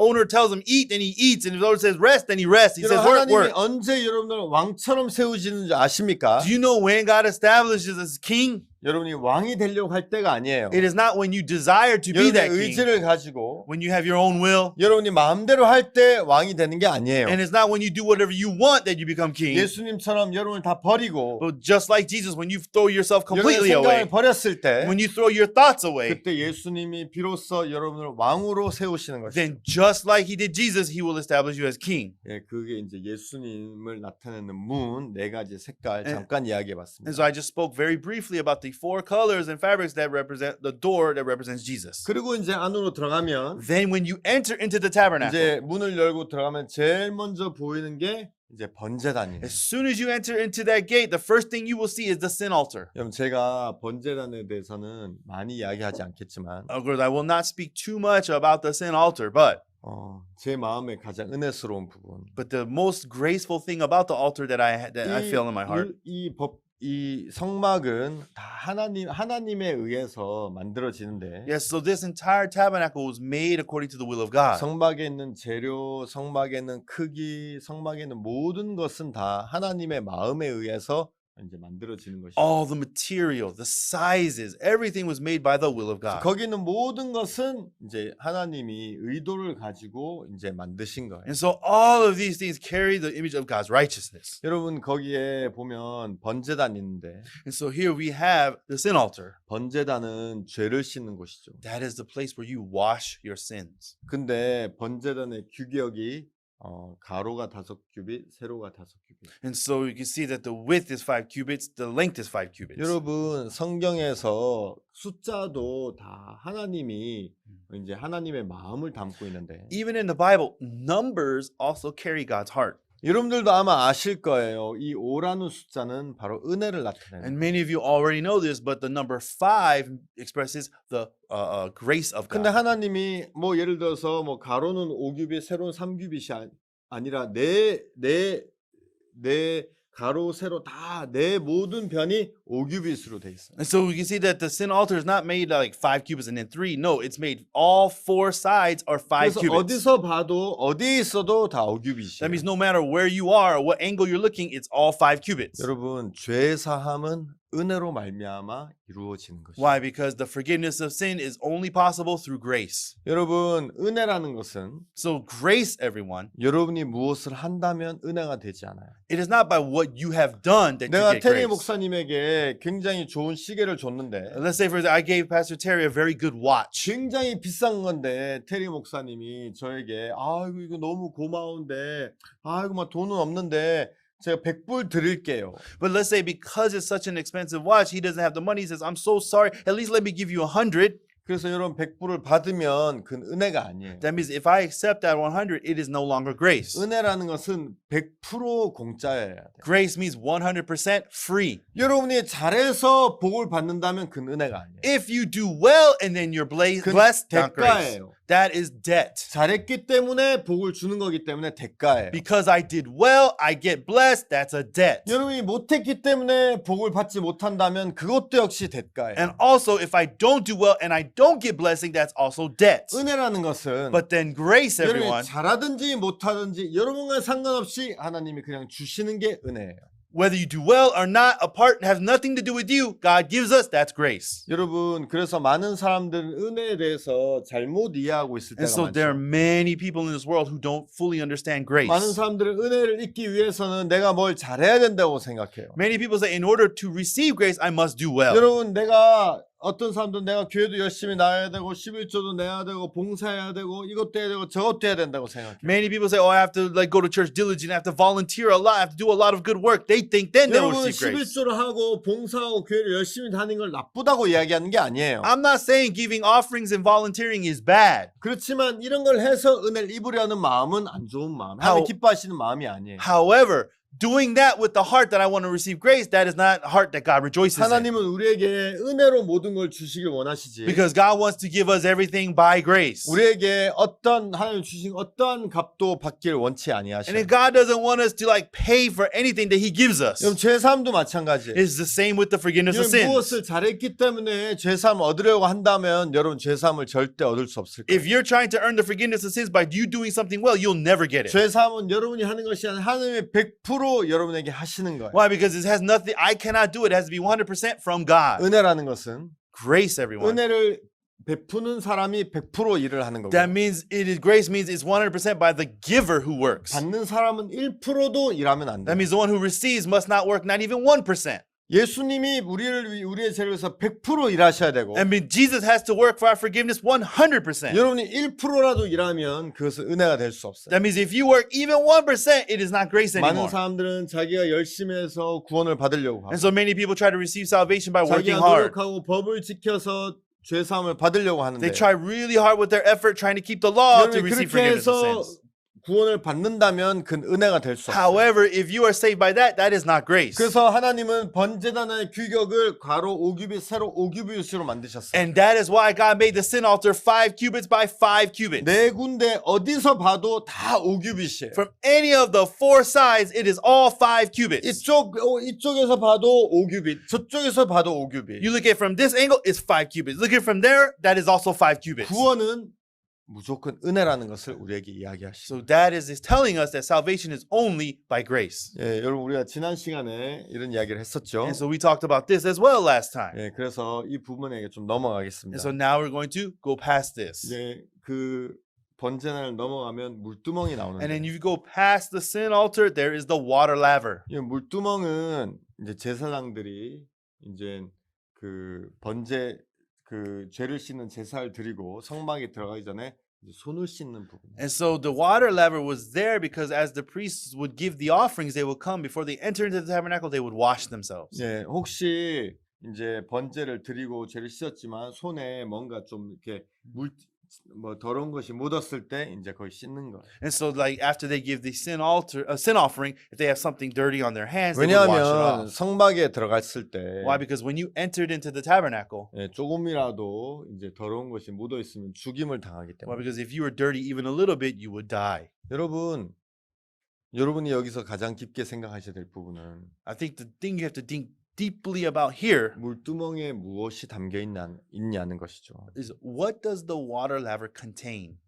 owner tells him eat, then he eats. And if the Lord says rest, then he rests. He says 여러분 work, 하나님이 work. 언제 여러분들 왕처럼 세우시는지 아십니까? Do you know when God establishes as king? 여러분이 왕이 되려고 할 때가 아니에요. It is not when you desire to be 여러분의 that king. 의지를 가지고 When you have your own will. 여러분이 마음대로 할 때 왕이 되는 게 아니에요. And it's not when you do whatever you want that you become king. 예수님처럼 여러분을 다 버리고 But just like Jesus, when you throw yourself 여러분의 completely 생각을 away, 버렸을 때 when you throw your thoughts away, 그때 예수님이 비로소 여러분을 왕으로 세우시는 것이죠. then just like he did Jesus, he will establish you as king. 예, 그게 이제 예수님을 나타내는 문 네 가지 색깔 네. 잠깐 And 이야기해봤습니다. so I just spoke very briefly about the 4 colors and fabrics that represent the door that represents Jesus. 그리고 이제 안으로 들어가면 Then when you enter into the tabernacle, 이제 문을 열고 들어가면 제일 먼저 보이는 게 이제 번제단이에요. as soon as you enter into that gate, the first thing you will see is the sin altar. 여러분 제가 번제단에 대해서는 많이 이야기하지 않겠지만 Of course, I will not speak too much about the sin altar, but 제 마음에 가장 은혜스러운 부분. the most graceful thing about the altar that I feel in my heart. 이 성막은 다 하나님에 의해서 만들어지는데 Yes, so this entire tabernacle was made according to the will of God. 성막에 있는 재료, 성막에 있는 크기, 성막에 있는 모든 것은 다 하나님의 마음에 의해서 이제 만들어지는 것이죠. All the material, the sizes, everything was made by the will of God. 거기 있는 모든 것은 이제 하나님이 의도를 가지고 이제 만드신 거예요. And so all of these things carry the image of God's righteousness. 여러분 거기에 보면 번제단 있는데 And so here we have the sin altar. 번제단은 죄를 씻는 곳이죠. That is the place where you wash your sins. 근데 번제단의 규격이 가로가 5규빗, 세로가 5규빗. And so you can see that the width is 5 cubits, the length is 5 cubits. 여러분 성경에서 숫자도 다 하나님이 이제 하나님의 마음을 담고 있는데 Even in the Bible, numbers also carry God's heart. 여러분들도 아마 아실 거예요. 이 5라는 숫자는 바로 은혜를 나타내는. And many of you already know this, but the number 5 expresses the grace of 근데 God. 하나님이 뭐 예를 들어서 뭐 가로는 5규빗, 세로는 3규빗이 아니라 내 가로 세로 다 내 모든 변이 5규빗으로 돼 있어요. And so we can see that the sin altar is not made like 5 cubits and then 3. No, it's made all 4 sides are 5 그래서 cubits. 어디서 봐도 어디에 있어도 다 5규빗이에요. That means no matter where you are or what angle you're looking, it's all 5 cubits. 여러분 죄 사함은 은혜로 말미암아 이루어지는 것이죠. Why? Because the forgiveness of sin is only possible through grace. 여러분 은혜라는 것은 So grace, everyone, 여러분이 무엇을 한다면 은혜가 되지 않아요. it is not by what you have done that you 내가 get 테리 grace. 목사님에게 굉장히 좋은 시계를 줬는데 Let's say, for example, I gave Pastor Terry a very good watch. 굉장히 비싼 건데 테리 목사님이 저에게 아이고 이거 너무 고마운데 아이고 막 돈은 없는데 제가 100불 드릴게요. But let's say because it's such an expensive watch, he doesn't have the money. He says, I'm so sorry. At least let me give you 100. 그래서 여러분 100불을 받으면 그건 은혜가 아니에요. That means if I accept that 100, it is no longer grace. 은혜라는 것은 100% 공짜여야 돼요. Grace means 100% free. 여러분이 잘해서 복을 받는다면 그건 은혜가 아니에요. If you do well and then you're 그건 blessed, not grace. 대가예요. That is debt. 잘했기 때문에 복을 주는 거기 때문에 대가예요. Because I did well, I get blessed. That's a debt. 여러분이 못했기 때문에 복을 받지 못한다면 그것도 역시 대가예요. And also, if I don't do well and I don't get blessing, that's also debt. 은혜라는 것은 But then grace, 여러분이 everyone, 잘하든지 못하든지 여러분과 상관없이 하나님이 그냥 주시는 게 은혜예요. whether you do well or not, has nothing to do with you. God gives us, that's grace. 여러분 그래서 많은 사람들은 은혜에 대해서 잘못 이해하고 있을 And 때가 so there are 많죠. many people in this world who don't fully understand grace. 많은 사람들은 은혜를 잊기 위해서는 내가 뭘 잘해야 된다고 생각해요. Many people say, in order to receive grace, I must do well. 여러분 내가 어떤 사람들은 내가 교회도 열심히 나가야 되고 11조도 내야 되고 봉사해야 되고 이것도 해야 되고 저것도 해야 된다고 생각해요. Many people say, oh, I have to go to church diligent, I have to volunteer a lot, I have to do a lot of good work. They think then they will 여러분 receive grace. 11조를 하고 봉사하고 교회를 열심히 다니는 걸 나쁘다고 이야기하는 게 아니에요. I'm not saying giving offerings and volunteering is bad. 그렇지만 이런 걸 해서 은혜를 입으려는 마음은 안 좋은 마음. 하나님 기뻐하시는 마음이 아니에요. However, doing that with the heart that I want to receive grace, that is not a heart that God rejoices in. 하나님은 우리에게 은혜로 모든 걸 주시길 원하시지. Because God wants to give us everything by grace. 우리에게 어떤 하나님 주신 어떠한 값도 받길 원치 아니하셔요. And if God doesn't want us to pay for anything that He gives us, 여러분 죄사함도 마찬가지예요. it's the same with the forgiveness of 여러분 sins. 무엇을 잘했기 때문에 죄사함을 얻으려고 한다면 여러분 죄사함을 절대 얻을 수 없을 거예요. If you're trying to earn the forgiveness of sins by you doing something well, you'll never get it. 죄사함은 여러분이 하는 것이 아니라 하나님이 100% 여러분에게 하시는 거예요. Why? Because it has nothing, I cannot do it. It has to be 100% from God. 은혜라는 것은 Grace, everyone. 은혜를 베푸는 사람이 100% 일을 하는 거고 That means grace means it's 100% by the giver who works. 받는 사람은 1%도 일하면 안 That 돼요. means the one who receives must not work not even 1%. 예수님이 우리의 죄를 위해서 100% 일하셔야 되고 I mean, Jesus has to work for our forgiveness 100%. 여러분이 1%라도 일하면 그것은 은혜가 될 수 없어요. That means if you work even 1%, it is not grace 많은 anymore. 사람들은 자기가 열심히 해서 구원을 받으려고 하고 And so many people try to receive salvation by working 자기가 hard. 노력하고 법을 지켜서 죄사함을 받으려고 하는데 They try really hard with their effort trying to keep the law to 여러분이 receive 그렇게 forgiveness of 해서 sins. 구원을 받는다면 그건 은혜가 될 수 없어요. However, if you are saved by that, that is not grace. 그래서 하나님은 번제단의 규격을 가로 5규빗, 세로 5규빗으로 만드셨어요. And that is why God made the sin altar 5 cubits by 5 cubits. 네 군데 어디서 봐도 다 5규빗이에요. From any of the 4 sides, it is all 5 cubits. 이쪽에서 봐도 5규빗, 저쪽에서 봐도 5규빗. You look at it from this angle, it's 5 cubits. Look at it from there, that is also 5 cubits. 구원은 무조건 은혜라는 것을 우리에게 이야기하시죠. So that is telling us that salvation is only by grace. 예, 여러분 우리가 지난 시간에 이런 이야기를 했었죠. And so we talked about this as well last time. 예, 그래서 이 부분에 좀 And 넘어가겠습니다. so now we're going to go past this. 이제 그 번제난을 넘어가면 물두멍이 And then 나오는데 you go past the sin altar, there is the water laver. 이 물두멍은 이제 제사장들이 이제 그 번제 그 죄를 씻는 제사를 드리고 성막에 들어가기 전에 이제 손을 씻는 부분. And so the water laver was there because as the priests would give the offerings, they would come before they entered into the tabernacle, they would wash themselves. 예, 혹시 이제 번제를 드리고 죄를 씻었지만 손에 뭔가 좀 이렇게 뭐 더러운 것이 묻었을 때 이제 거기 씻는 거예요. And so like after they give the sin offering, if they have something dirty on their hands, they would wash it 왜냐하면 off. 성막에 들어갔을 때 Why? Because when you entered into the tabernacle, 예, 조금이라도 이제 더러운 것이 묻어 있으면 죽임을 당하기 why? 때문에. Because if you were dirty even a little bit, you would die. 여러분이 여기서 가장 깊게 생각하셔야 될 부분은 I think the thing you have to think deeply about here 물두멍에 무엇이 담겨 있냐는 것이죠. is what does the water laver contain?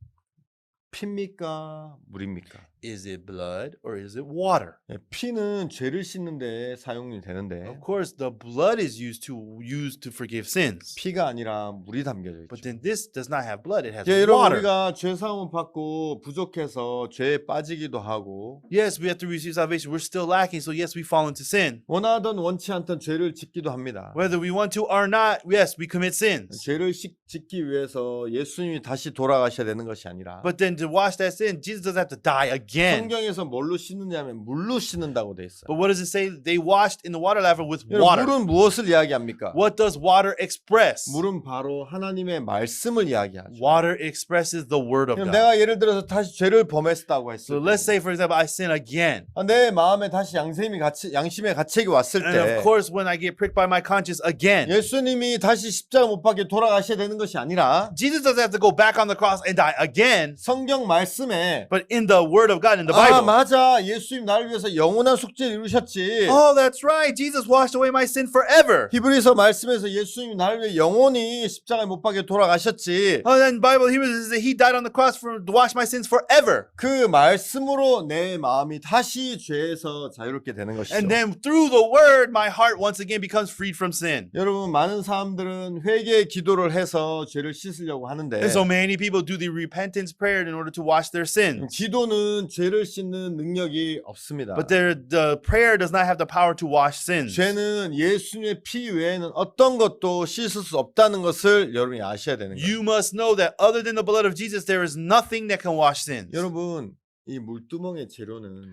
피입니까? 물입니까? Is it blood or is it water? 예, 피는 죄를 씻는 데 사용이 되는데 Of course, the blood is used to forgive sins. 피가 아니라 물이 담겨져 But 있죠. then this does not have blood, it has 예, 여러분 water. 우리가 죄 사함을 받고 부족해서 죄에 빠지기도 하고 Yes, we have to receive salvation. We're still lacking, so yes, we fall into sin. 원하던 원치 않던 죄를 짓기도 합니다. Whether we want to or not, yes, we commit sins. 죄를 짓기 위해서 예수님이 다시 돌아가셔야 되는 것이 아니라 But then to wash that sin, Jesus doesn't have to die again. 성경에서 뭘로 씻느냐면 물로 씻는다고 돼 있어요. But what does it say? They washed in the water laver with 여러분, water. 물은 무엇을 이야기합니까? What does water express? 물은 바로 하나님의 말씀을 이야기하죠. Water expresses the word of 그럼 God. 내가 예를 들어서 다시 죄를 범했다고 So 했을 let's 때 say, for example, I sin again. 내 마음에 다시 양심의 가책이 왔을 And 때 of course, when I get pricked by my conscience again, 예수님이 다시 십자가 못 박게 돌아가셔야 되는 것이 아니라 Jesus doesn't have to go back on the cross and die again. 성경 말씀에 But in the word of God, in the 아 Bible. 맞아 예수님 나를 위해서 영원한 속죄를 이루셨지. Oh, that's right. Jesus washed away my sin forever. 히브리서 말씀에서 예수님이 나를 위해 영원히 십자가에 못 박게 돌아가셨지. Oh, then Bible here says that He died on the cross to wash my sins forever. 그 말씀으로 내 마음이 다시 죄에서 자유롭게 되는 것이죠. And then through the word, my heart once again becomes freed from sin. 여러분 많은 사람들은 회개 기도를 해서 죄를 씻으려고 하는데 And so many people do the repentance prayer in order to wash their sins. 기도는 죄를 씻는 능력이 없습니다. But the prayer does not have the power to wash sins. 죄는 예수님의 피 외에는 어떤 것도 씻을 수 없다는 것을 여러분이 아셔야 되는 거예요. You must know that other than the blood of Jesus, there is nothing that can wash sins. 여러분 이 물두멍의 재료는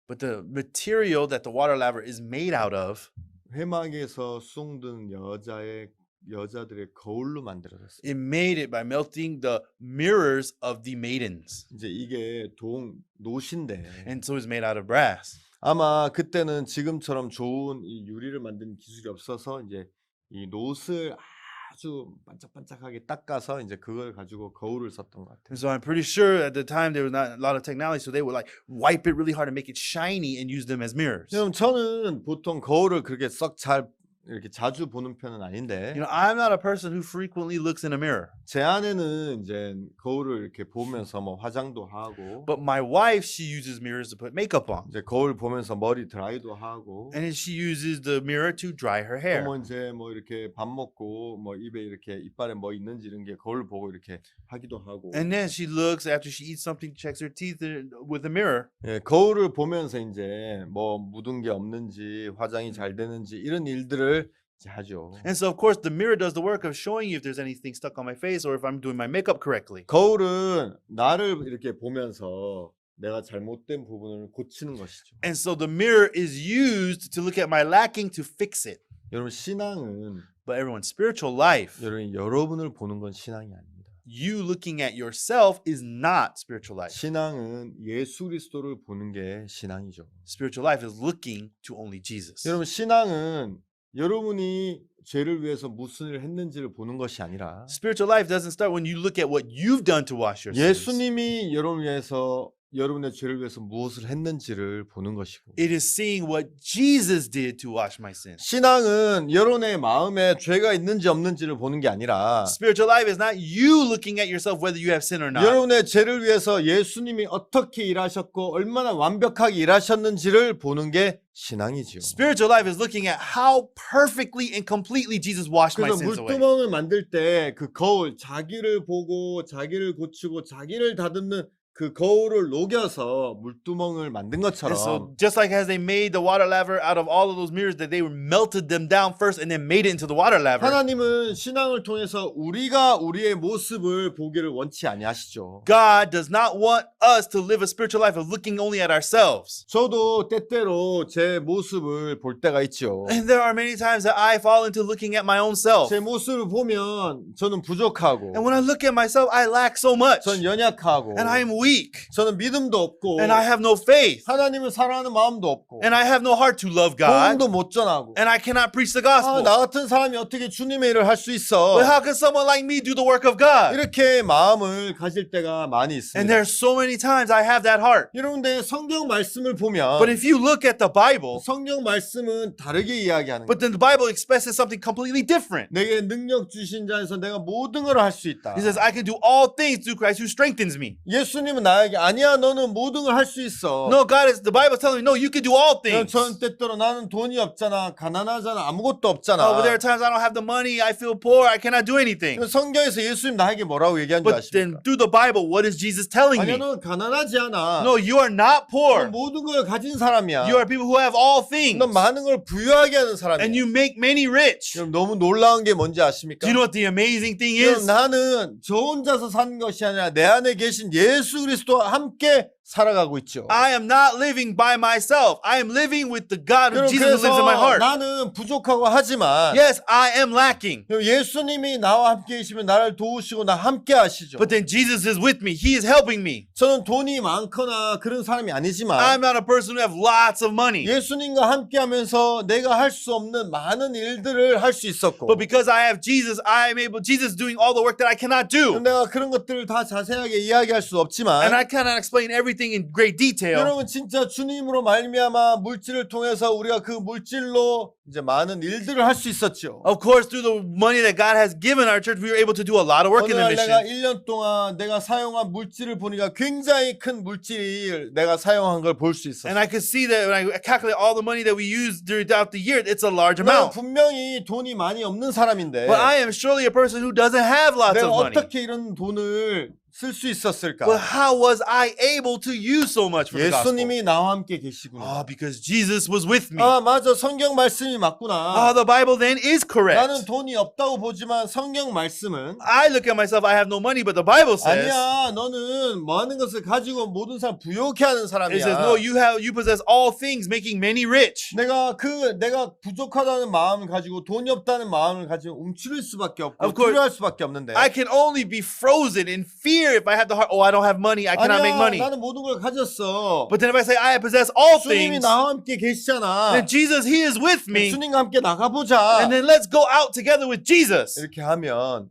But the material that the water laver is made out of, 회막에서 숭든 여자들의 거울로 만들어졌어요. it made it by melting the mirrors of the maidens. 이제 이게 노신데 And so it's made out of brass. 아마 그때는 지금처럼 좋은 이 유리를 만드는 기술이 없어서 이제 이 노스를 아주 반짝반짝하게 닦아서 이제 그걸 가지고 거울을 썼던 것 같아요. And so I'm pretty sure at the time there was not a lot of technology, so they would like wipe it really hard and make it shiny and use them as mirrors. 여러분 저는 보통 거울을 그렇게 썩 잘 이렇게 자주 보는 편은 아닌데 You know, I'm not a person who frequently looks in a mirror. 제 아내는 이제 거울을 이렇게 보면서 뭐 화장도 하고 But my wife, she uses mirrors to put makeup on. 이제 거울 보면서 머리 드라이도 하고 And then she uses the mirror to dry her 또 hair. 뭐 이제 뭐 이렇게 밥 먹고 뭐 입에 이렇게 이빨에 뭐 있는지 이런 게 거울 보고 이렇게 하기도 하고 And then she looks after she eats something, checks her teeth with a mirror. 예, 거울을 보면서 이제 뭐 묻은 게 없는지 화장이 잘 되는지 이런 일들을 이제 하죠. And so, of course, the mirror does the work of showing you if there's anything stuck on my face or if I'm doing my makeup correctly. 거울은 나를 이렇게 보면서 내가 잘못된 부분을 고치는 것이죠. And so the mirror is used to look at my lacking to fix it. 여러분 신앙은 But everyone's spiritual life, 여러분을 보는 건 신앙이 아닙니다. you looking at yourself is not spiritual life. 신앙은 예수 그리스도를 보는 게 신앙이죠. Spiritual life is looking to only Jesus. 여러분 신앙은 여러분이 죄를 위해서 무슨 일을 했는지를 보는 것이 아니라 Spiritual life doesn't start when you look at what you've done to wash your sins. 예수님이 여러분을 위해서 여러분의 죄를 위해서 무엇을 했는지를 보는 것이고 It is seeing what Jesus did to wash my sins. 신앙은 여러분의 마음에 죄가 있는지 없는지를 보는 게 아니라 Spiritual life is not you looking at yourself whether you have sin or not. 여러분의 죄를 위해서 예수님이 어떻게 일하셨고 얼마나 완벽하게 일하셨는지를 보는 게 신앙이지요. Spiritual life is looking at how perfectly and completely Jesus washed my 그래서 sins away. 물두멍을 만들 때 그 거울, 자기를 보고 자기를 고치고 자기를 다듬는 그 거울을 녹여서 물두멍을 만든 And 것처럼 so just like as they made the water laver out of all of those mirrors, that they melted them down first and then made it into the water laver. 하나님은 신앙을 통해서 우리가 우리의 모습을 보기를 원치 아니하시죠. God does not want us to live a spiritual life of looking only at ourselves. 저도 때때로 제 모습을 볼 때가 있죠. And there are many times that I fall into looking at my own self. 제 모습을 보면 저는 부족하고 And when I look at myself, I lack so much. 전 연약하고 And I am weak. 저는 믿음도 없고 And I have no faith. 하나님을 사랑하는 마음도 없고 And I have no heart to love God. 복음도 못 전하고 And I cannot preach the 아, gospel. 나 같은 사람이 어떻게 주님의 일을 할 수 있어? But how can someone like me do the work of God? 이렇게 마음을 가질 때가 많이 And 있습니다. there's so many times I have that heart. 여러분들 성경 말씀을 보면 But if you look at the Bible, 성경 말씀은 다르게 이야기하는 but 거예요. then the Bible expresses something completely different. 내게 능력 주신 자에서 내가 모든 걸 할 수 있다. He says, I can do all things through Christ who strengthens me. 예수님은 나에게 아니야 너는 모든 걸 할 수 있어. No, the Bible is telling me, no, you can do all things. 전 때때로 나는 돈이 없잖아, 가난하잖아, 아무것도 없잖아. Oh, but there are times I don't have the money, I feel poor, I cannot do anything. 성경에서 예수님 나에게 뭐라고 얘기한 줄 But then 아십니까? through the Bible, what is Jesus telling 아니야 me? 너 가난하지 않아. No, you are not 넌 poor. 모든 걸 가진 사람이야. You are people who have all things. 넌 많은 걸 부유하게 하는 사람이야. And you make many rich. 여러분 너무 놀라운 게 뭔지 아십니까? Do you know what the amazing thing 여러분, is? 나는 저 혼자서 사는 것이 아니라 내 안에 계신 예수 그리스도와 함께 살아가고 있죠. I am not living by myself. I am living with the God who 여러분, Jesus who lives in my 그래서 heart. 나는 부족하고 하지만 Yes, I am lacking. 여러분, 예수님이 나와 함께 계시면 나를 도우시고 나 함께 하시죠. But then Jesus is with me. He is helping me. 저는 돈이 많거나 그런 사람이 아니지만 I'm not a person who have lots of money. 예수님과 함께하면서 내가 할 수 없는 많은 일들을 할 수 있었고 But because I have Jesus, I am able, Jesus doing all the work that I cannot do. 내가 그런 것들을 다 자세하게 이야기할 수 And 없지만 I cannot explain everything in great detail. 여러분 진짜 주님으로 말미암아 물질을 통해서 우리가 그 물질로 이제 많은 일들을 할 수 있었죠. Of course, through the money that God has given our church, we were able to do a lot of work 어느 in the 날 내가 mission. 1년 동안 내가 사용한 물질을 보니까 굉장히 큰 물질을 내가 사용한 걸 볼 수 있었어요. And I could see that when I calculate all the money that we used throughout the year, it's a large 내가 amount. 분명히 돈이 많이 없는 사람인데 But I am surely a person who doesn't have lots 내가 of money. 어떻게 이런 돈을 쓸 수 있었을까? But how was I able to use so much for the gospel? 예수님이 나와 함께 계시구나. Oh, because Jesus was with me. 아 맞아 성경 말씀이 맞구나. The Bible then is correct. 나는 돈이 없다고 보지만 성경 말씀은 I look at myself, I have no money, but the Bible says, 아니야 너는 많은 것을 가지고 모든 사람 부욕해 하는 it 사람이야. says, no, you possess all things, making many rich. 내가 부족하다는 마음을 가지고 돈이 없다는 마음을 가지고 움츠릴 수밖에 없고 Of course, 두려워할 수밖에 없는데. I can only be frozen in fear if I have the heart. Oh, I don't have money. I cannot make 아니야 money. 나는 모든 걸 가졌어. But then if I say I possess all 주님이 things, 나와 함께 계시잖아. then Jesus, He is with me. 주님과 함께 나가보자. And then let's go out together with Jesus. 이렇게 하면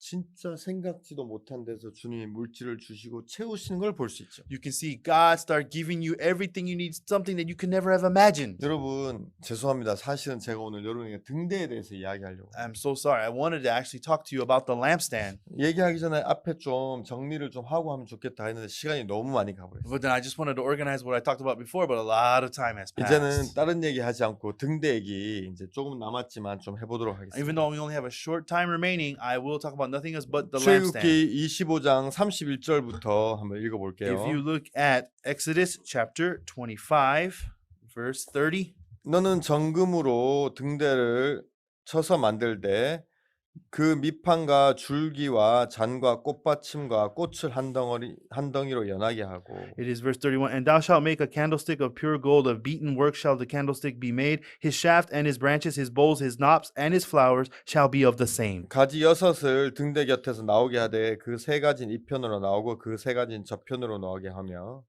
진짜 생각지도 못한 데서 주님이 물질을 주시고 채우시는 걸 볼 수 있죠. You can see God start giving you everything you need, something that you could never have imagined. 여러분 죄송합니다. 사실은 제가 오늘 여러분에게 등대에 대해서 이야기하려고. I'm so sorry. I wanted to actually talk to you about the lampstand. 얘기하기 전에 앞에 좀 정리를 좀 하고 하면 좋겠다 했는데 시간이 너무 많이 가버렸어요. But then I just wanted to organize what I talked about before, but a lot of time has 이제는 passed. 다른 얘기 하지 않고 등대 얘기 이제 조금 남았지만 좀 해보도록 하겠습니다. Even though we only have a short time remaining, I will talk about nothing else but the lampstand. 출애굽기 25장 31절부터 한번 If you 읽어볼게요. look at Exodus chapter 25, verse 30, 너는 정금으로 등대를 쳐서 만들되 그 밑판과 줄기와 잔과 꽃받침과 꽃을 한 덩이로 연하게 하고 it is verse 31. And thou shalt make a candlestick of pure gold, of beaten work shall the candlestick be made. His shaft and his branches, his bowls, his knops, and his flowers shall be of the same. 가지 6을 등대 곁에서 나오게 하되 그 세 가지는 이 편으로 나오고 그 세 가지는 저 편으로 나오게 하며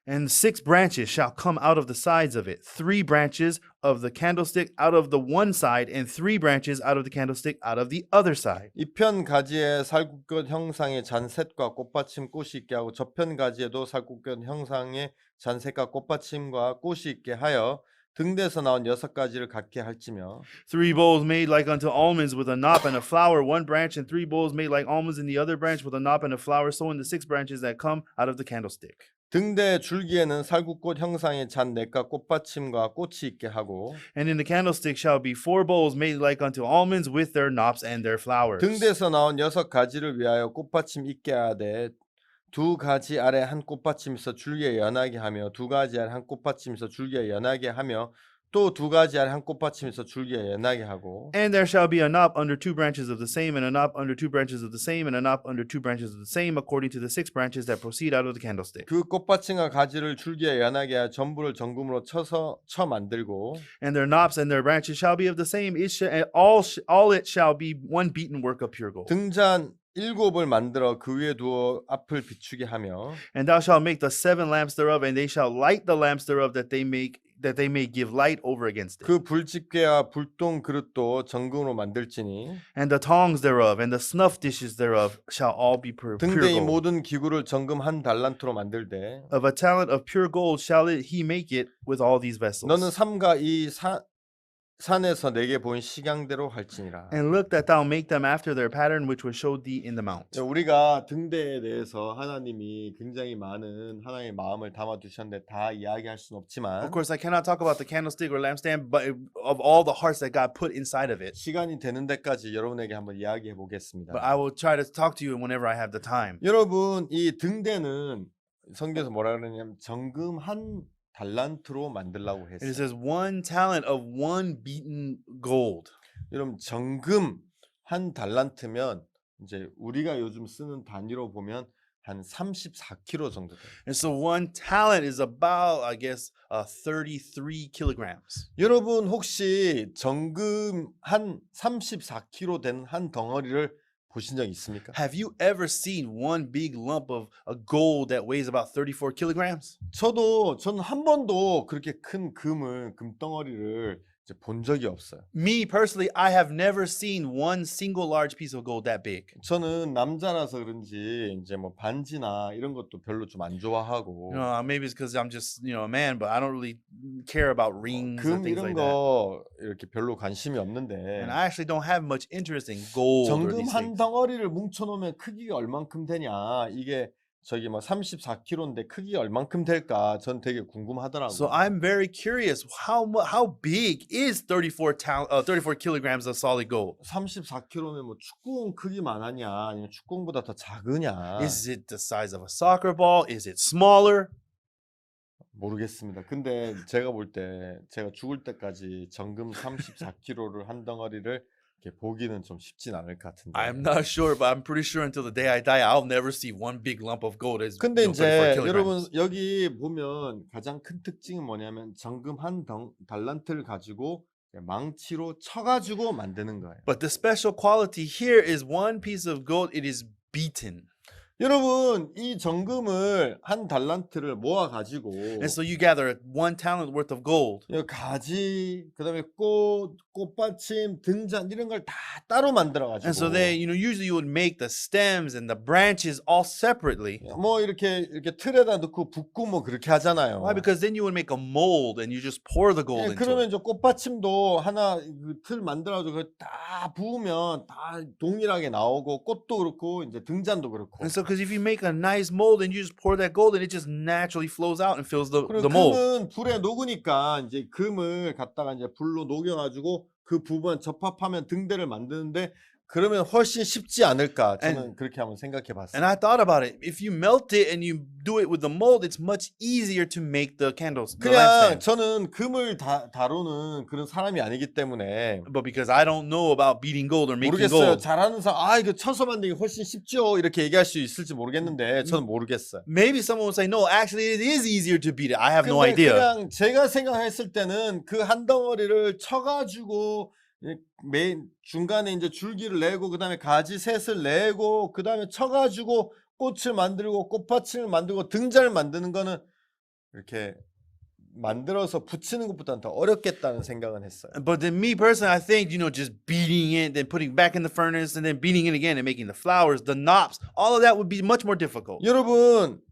And 6 branches shall come out of the sides of it, 3 branches of the candlestick out of the one side, and 3 branches out of the candlestick out of the other side. 이편 가지에 살구꽃 형상의 잔셋과 꽃받침 꽃이 있게 하고 저편 가지에도 살구꽃 형상의 잔셋과 꽃받침과 꽃이 있게 하여 등대에서 나온 6가지를 갖게 할지며 3 bowls made like unto almonds with a knop and a flower, 1 branch, and 3 bowls made like almonds in the other branch with a knop and a flower, so in the 6 branches that come out of the candlestick. 등대 줄기에는 살구꽃 형상의 잔넷과 꽃받침과 꽃이 있게 하고 And in the candlestick shall be 4 bowls made like unto almonds with their knops and their flowers. 등대에서 나온 6가지를 위하여 꽃받침 있게 하되 2가지 아래 한 꽃받침 있어 줄기에 연하게 하며 2가지 아래 한 꽃받침 있어 줄기에 연하게 하며 또 2가지 아래 한 꽃받침 있어 줄기에 연하게 하고 And there shall be a knop under 2 branches of the same, and a knop under 2 branches of the same, and a knop under 2 branches of the same, according to the 6 branches that proceed out of the candlestick. 그 꽃받침과 가지를 줄기에 연하게 하여 전부를 정금으로 쳐 만들고 And their knops and their branches shall be of the same. All it shall be one beaten work of pure gold. 등잔 7을 만들어 그 위에 두어 앞을 비추게 하며 And thou shalt make the 7 lamps thereof, and they shall light the lamps thereof, that they may give light over against it. 그 불집게와 불똥 그릇도 정금으로 만들지니 And the tongs thereof and the snuff dishes thereof shall all be pure 등대 이 gold. 모든 기구를 정금 한 달란트로 만들되 Of a talent of pure gold shall he make it with all these vessels. 너는 삼가 이 산에서 내게 보인 식양대로 할지니라. And look that thou make them after their pattern which was showed thee in the mount. 우리가 등대에 대해서 하나님이 굉장히 많은 하나님의 마음을 담아 두셨는데 다 이야기할 수는 없지만 Of course, I cannot talk about the candlestick or lampstand, but of all the hearts that God put inside of it. 시간이 되는 데까지 여러분에게 한번 이야기해 보겠습니다. But I will try to talk to you whenever I have the time. 여러분 이 등대는 성경에서 뭐라 그러냐면 정금 한 달란트로 만들라고 It 했어요. says 1 talent of 1 beaten gold. 여러분 정금 한 달란트면 이제 우리가 요즘 쓰는 단위로 보면 한 34kg 정도 돼요. And so 1 talent is about, I guess, 33 kilograms. 여러분 혹시 정금 한 34kg 되는 한 덩어리를 보신 적 있습니까? Have you ever seen one big lump of a gold that weighs about 34 kilograms? 저는 한 번도 그렇게 큰 금덩어리를 이제 본 적이 없어요. Me personally, I have never seen one single large piece of gold that big. 저는 남자라서 그런지 이제 뭐 반지나 이런 것도 별로 좀 안 좋아하고 You know, maybe it's because I'm just, a man, but I don't really care about rings and 금 things 이런 like that. 거 이렇게 별로 관심이 없는데 And I actually don't have much interest in gold or 정금 these 한 things. 덩어리를 뭉쳐놓으면 크기가 얼만큼 되냐 이게 저기 뭐 34kg인데 크기가 얼만큼 될까 전 되게 궁금하더라고요. So I'm very curious. How big is 34 kilograms of solid gold? 34kg면 뭐 축구공 크기만 하냐 아니면 축구공보다 더 작으냐 Is it the size of a soccer ball? Is it smaller? 모르겠습니다. 근데 제가 볼 때 제가 죽을 때까지 정금 34kg를 한 덩어리를 이렇게 보기는 좀 쉽진 않을 것 같은데. I'm not sure, but I'm pretty sure until the day I die, I'll never see one big lump of gold as 근데 34 이제 kilograms. 여러분 여기 보면 가장 큰 특징은 뭐냐면 정금 한 달란트를 가지고 망치로 쳐가지고 만드는 거예요. But the special quality here is one piece of gold, it is beaten. 여러분 이 정금을 한 달란트를 모아 가지고 And so you gather 1 talent worth of gold. 가지 그다음에 꽃받침 등잔 이런 걸 다 따로 만들어 가지고 And so they, usually you would make the stems and the branches all separately. 뭐 이렇게 틀에다 넣고 붓고 뭐 그렇게 하잖아요. Why? Because then you would make a mold and you just pour the gold into 그러면 it. 이제 꽃받침도 하나 틀 만들어가지고 다 부으면 다 동일하게 나오고 꽃도 그렇고 이제 등잔도 그렇고. And so because if you make a nice mold and you just pour that gold and it just naturally flows out and fills the 그리고 mold. 금은 불에 녹으니까 이제 금을 갖다가 이제 불로 녹여가지고 그 부분 접합하면 등대를 만드는데 그러면 훨씬 쉽지 않을까 저는 그렇게 한번 생각해 봤어요. And I thought about it. If you melt it and you do it with the mold, it's much easier to make the candles, the 그냥 lampstand. 저는 금을 다루는 그런 사람이 아니기 때문에 But because I don't know about beating gold or making 모르겠어요. gold, 잘하는 사람 이거 쳐서 만들기 훨씬 쉽죠 이렇게 얘기할 수 있을지 모르겠는데 저는 모르겠어요. maybe someone would say, no, actually it is easier to beat it. I have no 근데 idea. 그냥 제가 생각했을 때는 그 한 덩어리를 쳐가지고 메인 중간에 이제 줄기를 내고 그다음에 가지 셋을 내고 그다음에 쳐가지고 꽃을 만들고 꽃받침을 만들고 등잔을 만드는 거는 이렇게 만들어서 붙이는 것보다는 더 어렵겠다는 생각은 했어요. But then me personally, I think, just beating it, then putting it back in the furnace, and then beating it again and making the flowers, the knops, all of that would be much more difficult. 여러분,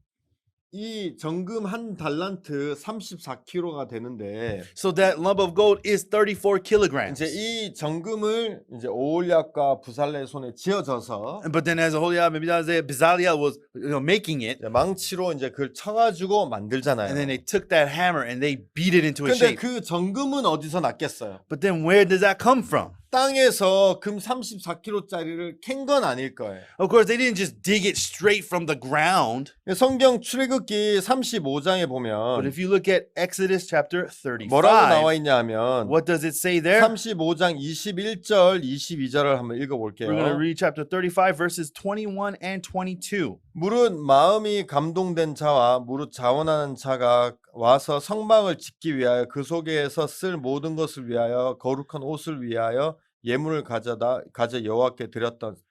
이 정금 한 달란트 34kg가 되는데 So that lump of gold is 34 kilograms. 이제 이 정금을 이제 오홀리압과 부살레의 손에 쥐어져서 But then as Aholiab and Bezalel was making it, 이제 망치로 이제 그걸 쳐가지고 만들잖아요. and then they took that hammer and they beat it into a 근데 shape. 그 정금은 어디서 났겠어요? But then where does that come from? 땅에서 금 34kg짜리를 캔 건 아닐 거예요. Of course, they didn't just dig it straight from the ground. 성경 출애굽기 35장에 But 보면 if you look at Exodus chapter 뭐라고 나와 35, 있냐 하면 what does it say there? 35장 21절 22절을 한번 We're going to 읽어볼게요. read chapter 35, verses 21 and 22. 무릇 마음이 감동된 자와 무릇 자원하는 자가 와서 성막을 짓기 위하여 그 속에서 쓸 모든 것을 위하여 거룩한 옷을 위하여 예물을 가져 여호와께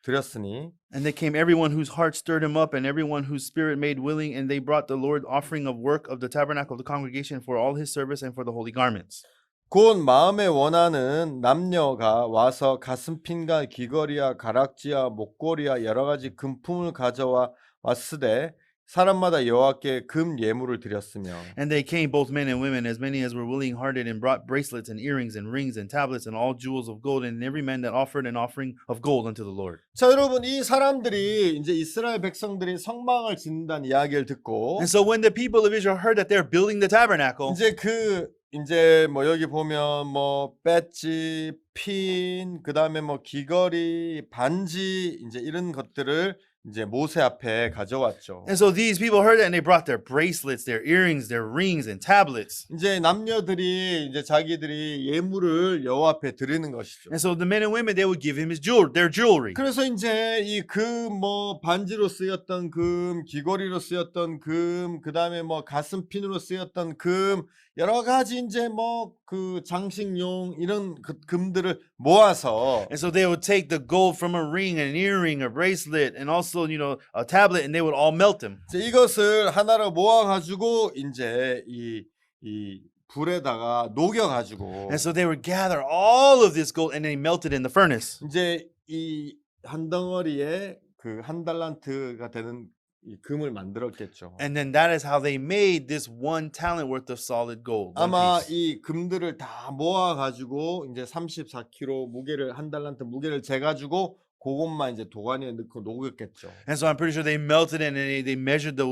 드렸으니 And they came everyone whose heart stirred him up, and everyone whose spirit made willing, and they brought the Lord offering of work of the tabernacle of the congregation for all his service and for the holy garments. 곧 마음에 원하는 남녀가 와서 가슴핀과 귀걸이와 가락지와 목걸이와 여러 가지 금품을 가져와 왔으되 사람마다 여호와께 금 예물을 드렸으며 And they came, both men and women, as many as were willing hearted, and brought bracelets and earrings and rings and tablets and all jewels of gold, and every man that offered an offering of gold unto the Lord. 자 여러분 이 사람들이 이제 이스라엘 백성들이 성막을 짓는다는 이야기를 듣고 And so when the people of Israel heard that they're building the tabernacle, 이제 뭐 여기 보면 뭐 배지, 핀, 그다음에 뭐 귀걸이, 반지 이제 이런 것들을 이제 모세 앞에 가져왔죠. and so these people heard that and they brought their bracelets, their earrings, their rings, and tablets. 이제 남녀들이 이제 자기들이 예물을 여호와 앞에 드리는 것이죠. And so the men and women, they would give him their jewelry. 그래서 이제 이 금 뭐 반지로 쓰였던 금, 귀걸이로 쓰였던 금, 그다음에 뭐 가슴핀으로 쓰였던 금, 여러 가지 이제 뭐 그 장식용 이런 금들을 모아서 And so they would take the gold from a ring, an earring, a bracelet, and also, a tablet, and they would all melt them. 이제 이것을 하나로 모아 가지고 이제 이 불에다가 녹여 가지고 And so they would gather all of this gold and they melt it in the furnace. 이제 이 한 덩어리에 그 한 달란트가 되는 이 금을 만들었겠죠. And then that is how they made this 1 talent worth of solid gold. one 아마 piece. 이 금들을 다 모아 가지고 이제 34kg 무게를 한 달란트 무게를 재 가지고 그것만 이제 도가니에 넣고 녹였겠죠. And so I'm pretty sure they melted it and they measured the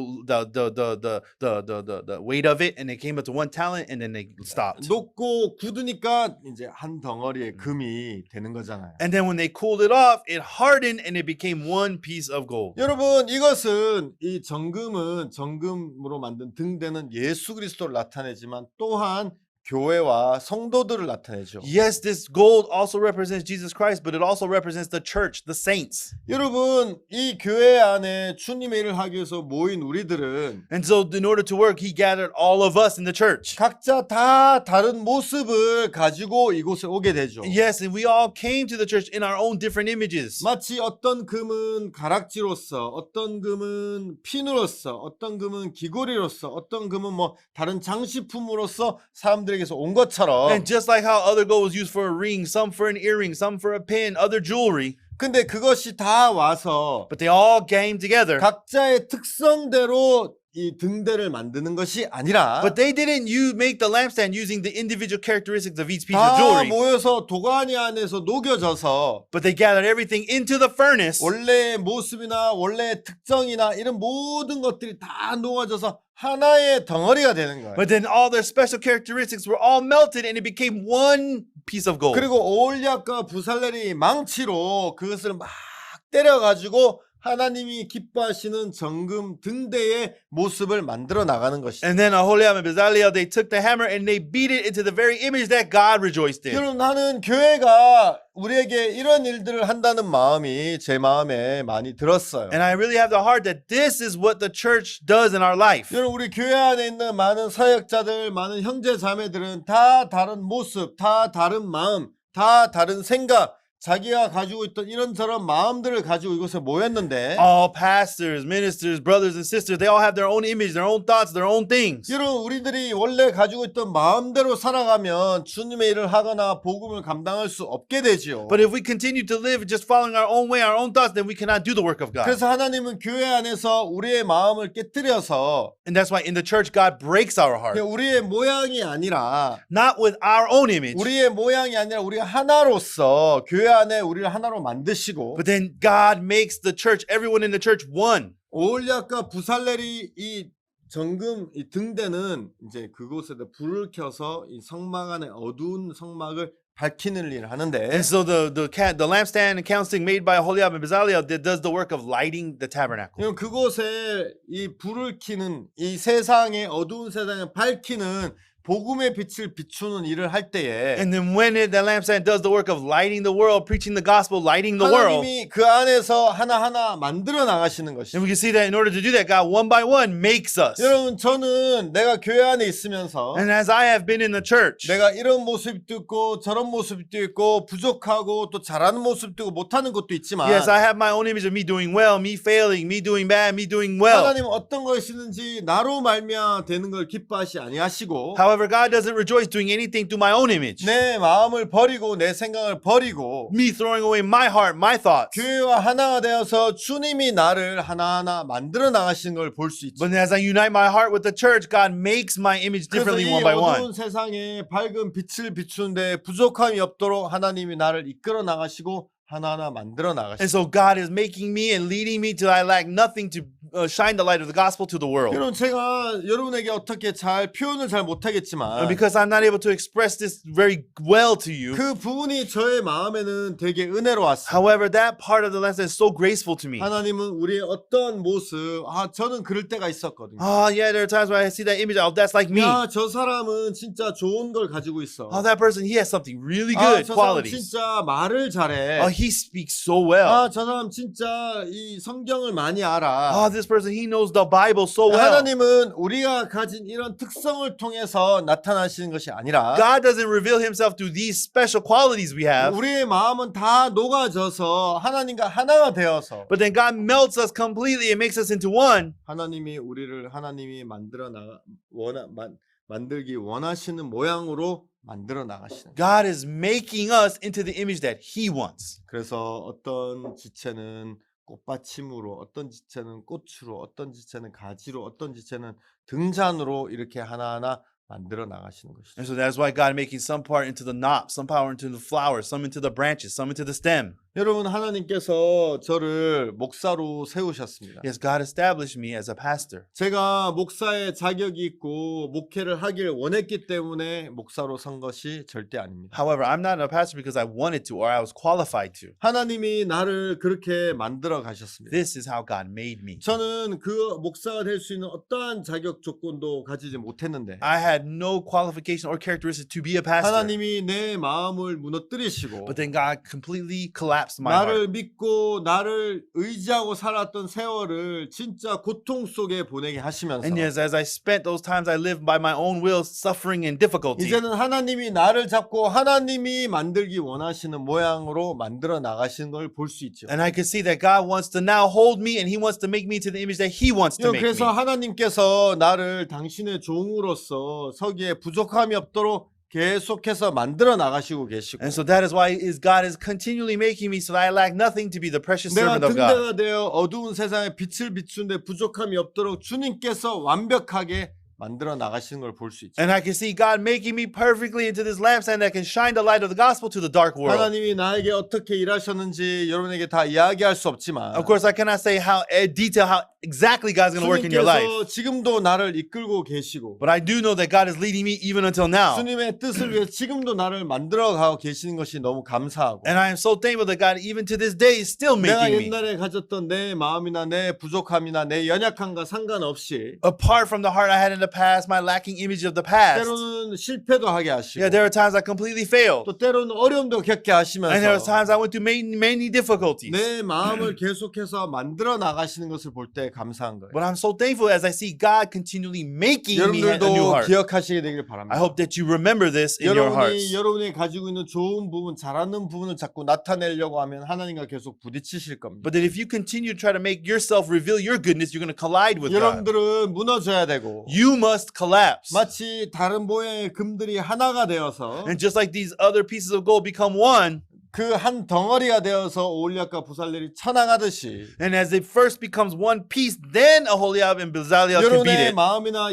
weight of it, and it came up to 1 talent, and then they stopped. 녹고 굳으니까 이제 한 덩어리의 금이 되는 거잖아요. And then when they cooled it off, it hardened and it became 1 piece of gold. 여러분 이것은 이 정금은 정금으로 만든 등대는 예수 그리스도를 나타내지만 또한 교회와 성도들을 나타내죠. Yes, this gold also represents Jesus Christ, but it also represents the church, the saints. 여러분 이 교회 안에 주님의 일을 하기 위해서 모인 우리들은 And so in order to work, he gathered all of us in the church. 각자 다 다른 모습을 가지고 이곳에 오게 되죠. Yes, and we all came to the church in our own different images. 마치 어떤 금은 가락지로서, 어떤 금은 핀으로서, 어떤 금은 귀걸이로서, 어떤 금은 뭐 다른 장식품으로서 사람들에게서 온 것처럼. And just like how other gold was used for a ring, some for an earring, some for a pin, other jewelry, 근데 그것이 다 와서 but they all came together. 각자의 특성대로 이 등대를 만드는 것이 아니라 But they didn't make the lampstand using the individual characteristics of each piece of 다 jewelry. 모여서 도가니 안에서 녹여져서 But they gathered everything into the furnace. 원래의 모습이나 원래의 특성이나 이런 모든 것들이 다 녹아져서 하나의 덩어리가 되는 거예요. But then all their special characteristics were all melted and it became 1 piece of gold. 그리고 오홀리압과 부살렐이 망치로 그것을 막 때려가지고 하나님이 기뻐하시는 정금 등대의 모습을 만들어 나가는 것이죠. And then Aholiab and Bezalel, they took the hammer and they beat it into the very image that God rejoiced in. 여러분 나는 교회가 우리에게 이런 일들을 한다는 마음이 제 마음에 많이 들었어요. And I really have the heart that this is what the church does in our life. 여러분 우리 교회 안에 있는 많은 사역자들, 많은 형제 자매들은 다 다른 모습, 다 다른 마음, 다 다른 생각 자기가 가지고 있던 이런저런 마음들을 가지고 이곳에 모였는데 All pastors, ministers, brothers and sisters, they all have their own image, their own thoughts, their own things. 여러분 우리들이 원래 가지고 있던 마음대로 살아가면 주님의 일을 하거나 복음을 감당할 수 없게 되지요. But if we continue to live just following our own way, our own thoughts, then we cannot do the work of God. 그래서 하나님은 교회 안에서 우리의 마음을 깨뜨려서 And that's why in the church, God breaks our heart. 그냥 우리의 모양이 아니라 Not with our own image, 우리의 모양이 아니라 우리가 하나로서 교회 안에 우리를 하나로 만드시고 but then God makes the church, everyone in the church, one. 오홀리압과 부살렐이 이 정금 이 등대는 이제 그곳에다 불을 켜서 이 성막 안에 어두운 성막을 밝히는 일을 하는데 And so the lampstand and candlestick made by Aholiab and Bezalel that does the work of lighting the tabernacle. 그럼 그곳에 이 불을 켜는 이 세상의 어두운 세상을 밝히는 복음의 빛을 비추는 일을 할 때에 And then when the lampstand does the work of lighting the world, preaching the gospel, lighting the world, 하나님이 그 안에서 하나하나 만들어 나가시는 and 것이죠. we can see that in order to do that, God one by one makes us. 여러분 저는 내가 교회 안에 있으면서 And as I have been in the church, 내가 이런 모습도 있고 저런 모습도 있고 부족하고 또 잘하는 모습도 있고 못하는 것도 있지만 yes, I have my own image of me doing well, me failing, me doing bad, me doing well. 하나님은 어떤 것이든지 나로 말미암아 되는 걸 기뻐하시 아니하시고 However, God doesn't rejoice doing anything through my own image. 내 마음을 버리고 내 생각을 버리고 Me throwing away my heart, my thoughts. 교회와 하나가 되어서 주님이 나를 하나하나 만들어 나가시는 걸 볼 수 있죠. But as I unite my heart with the church, God makes my image 그래서 differently 이 one by one. 어두운 세상에 밝은 빛을 비추는데 부족함이 없도록 하나님이 나를 이끌어 나가시고 하나하나 만들어 And 나가시고 so God is making me and leading me till I lack nothing to shine the light of the gospel to the world. 여러분 제가 여러분에게 어떻게 잘 표현을 잘 못하겠지만 And because I'm not able to express this very well to you, 그 부분이 저의 마음에는 되게 은혜로웠어요. however, that part of the lesson is so graceful to me. 하나님은 우리의 어떤 모습, 저는 그럴 때가 있었거든요. Oh, yeah, there are times where I see that image, oh, that's like me. 야, 저 사람은 진짜 좋은 걸 가지고 있어. Oh, that person, he has something really 아, good 저 사람 qualities. 진짜 말을 잘해. Oh, he speaks so well. 아, 저 사람 진짜 이 성경을 많이 알아. Oh, this person, he knows the Bible so well. 하나님은 우리가 가진 이런 특성을 통해서 나타나시는 것이 아니라 God doesn't reveal himself through these special qualities we have, 우리의 마음은 다 녹아져서 하나님과 하나가 되어서 but then God melts us completely and makes us into one. 하나님이 우리를 하나님이 만들기 원하시는 모양으로 만들어 나가시는 거예요. God is making us into the image that he wants. 그래서 어떤 지체는 꽃받침으로, 어떤 지체는 꽃으로, 어떤 지체는 가지로, 어떤 지체는 등잔으로 이렇게 하나하나 만들어 나가시는 것이죠. And so that's why God making some part into the knot, some power into the flowers, some into the branches, some into the stem. 여러분 하나님께서 저를 목사로 세우셨습니다. Yes, God established me as a pastor. 제가 목사의 자격이 있고 목회를 하길 원했기 때문에 목사로 선 것이 절대 아닙니다. However, I'm not a pastor because I wanted to or I was qualified to. 하나님이 나를 그렇게 만들어 가셨습니다. This is how God made me. 저는 그 목사가 될 수 있는 어떠한 자격 조건도 가지지 못했는데 I had no qualification or characteristics to be a pastor. 하나님이 내 마음을 무너뜨리시고 But then God completely collapsed my heart. 나를 믿고 나를 의지하고 살았던 세월을 진짜 고통 속에 보내게 하시면서 And yes, as I spent those times I lived by my own will, suffering and difficulty. 이제는 하나님이 나를 잡고 하나님이 만들기 원하시는 모양으로 만들어 나가시는 걸 볼 수 있죠. And I can see that God wants to now hold me and he wants to make me to the image that he wants to make me. 그래서 하나님께서 나를 당신의 종으로서 서기에 부족함이 없도록 계속해서 만들어 나가시고 계시고 And so that is why God is continually making me so that I lack nothing to be the precious 내가 servant of God. 등대가 되어 어두운 세상에 빛을 비추는데 부족함이 없도록 주님께서 완벽하게 만들어 나가시는 걸 볼 수 있죠. And I can see God making me perfectly into this lampstand that can shine the light of the gospel to the dark world. 하나님이 나에게 어떻게 일하셨는지 여러분에게 다 이야기할 수 없지만 Of course, I cannot say how detail how exactly God's going to work in your life. 주님께서 지금도 나를 이끌고 계시고 But I do know that God is leading me even until now. 주님의 뜻을 위해 지금도 나를 만들어 가고 계시는 것이 너무 감사하고 And I am so thankful that God even to this day is still 내가 making me. 옛날에 가졌던 내 마음이나 내 부족함이나 내 연약함과 상관없이 Apart from the heart I had in the past, my lacking image of the past. 때로는 실패도 하게 하시고 Yeah, there are times I completely failed. 또 때로는 어려움도 겪게 And there are 하시면서 times I went through many difficulties. 내 마음을 계속해서 만들어 나가시는 것을 볼 때 감사한 거예요. But I'm so thankful as I see God continually making me a new 여러분들도 heart. 기억하시게 되길 I 바랍니다. hope that you remember this in your hearts. 여러분이 가지고 있는 좋은 부분, 잘하는 부분을 자꾸 나타내려고 하면 하나님과 계속 부딪히실 겁니다. But that if you continue to try to make yourself reveal your goodness, you're going to collide with God. 여러분들은 무너져야 되고 You must collapse. 마치 다른 모양의 금들이 하나가 되어서 And just like these other pieces of gold become one, 그 한 덩어리가 되어서 오홀리압과 부살렐이 쳐나가듯이 and as it first becomes one piece, then Aholiab and Bezalel can beat 여러분의 it. 마음이나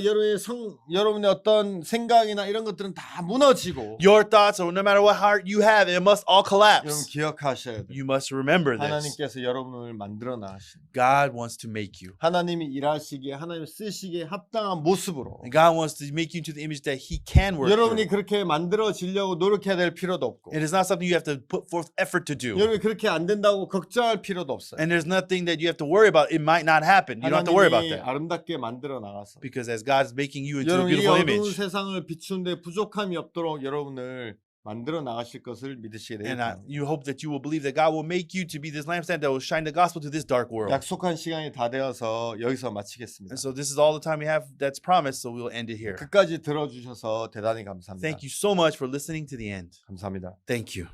여러분의 어떤 생각이나 이런 것들은 다 무너지고 Your thoughts, or no matter what heart you have, it must all 여러분 collapse. 기억하셔야 돼요. You must remember this. 하나님께서 여러분을 만들어 나가신 God wants to make you. 하나님이 일하시기에 하나님 쓰시기에 합당한 모습으로 And God wants to make you into the image that He can work 여러분이 through. 그렇게 만들어지려고 노력해야 될 필요도 없고 It is not something you have to put forth effort to do. 여러분이 그렇게 안 된다고 걱정할 필요도 없어요. And there's nothing that you have to worry about. It might not happen. You don't have to worry about 하나님이 that. 아름답게 만들어 나가서 Because as God's making you into a 여러분 이 beautiful 어두운 image, 세상을 비추는데 부족함이 없도록 여러분을 만들어 나가실 것을 믿으시게 and 됩니다. you hope that you will believe that God will make you to be this lampstand that will shine the gospel to this dark world. 약속한 시간이 다 되어서 여기서 마치겠습니다. And so this is all the time we have that's promised, so we'll end it here. 끝까지 들어주셔서 대단히 감사합니다. Thank you so much for listening to the end. 감사합니다. Thank you.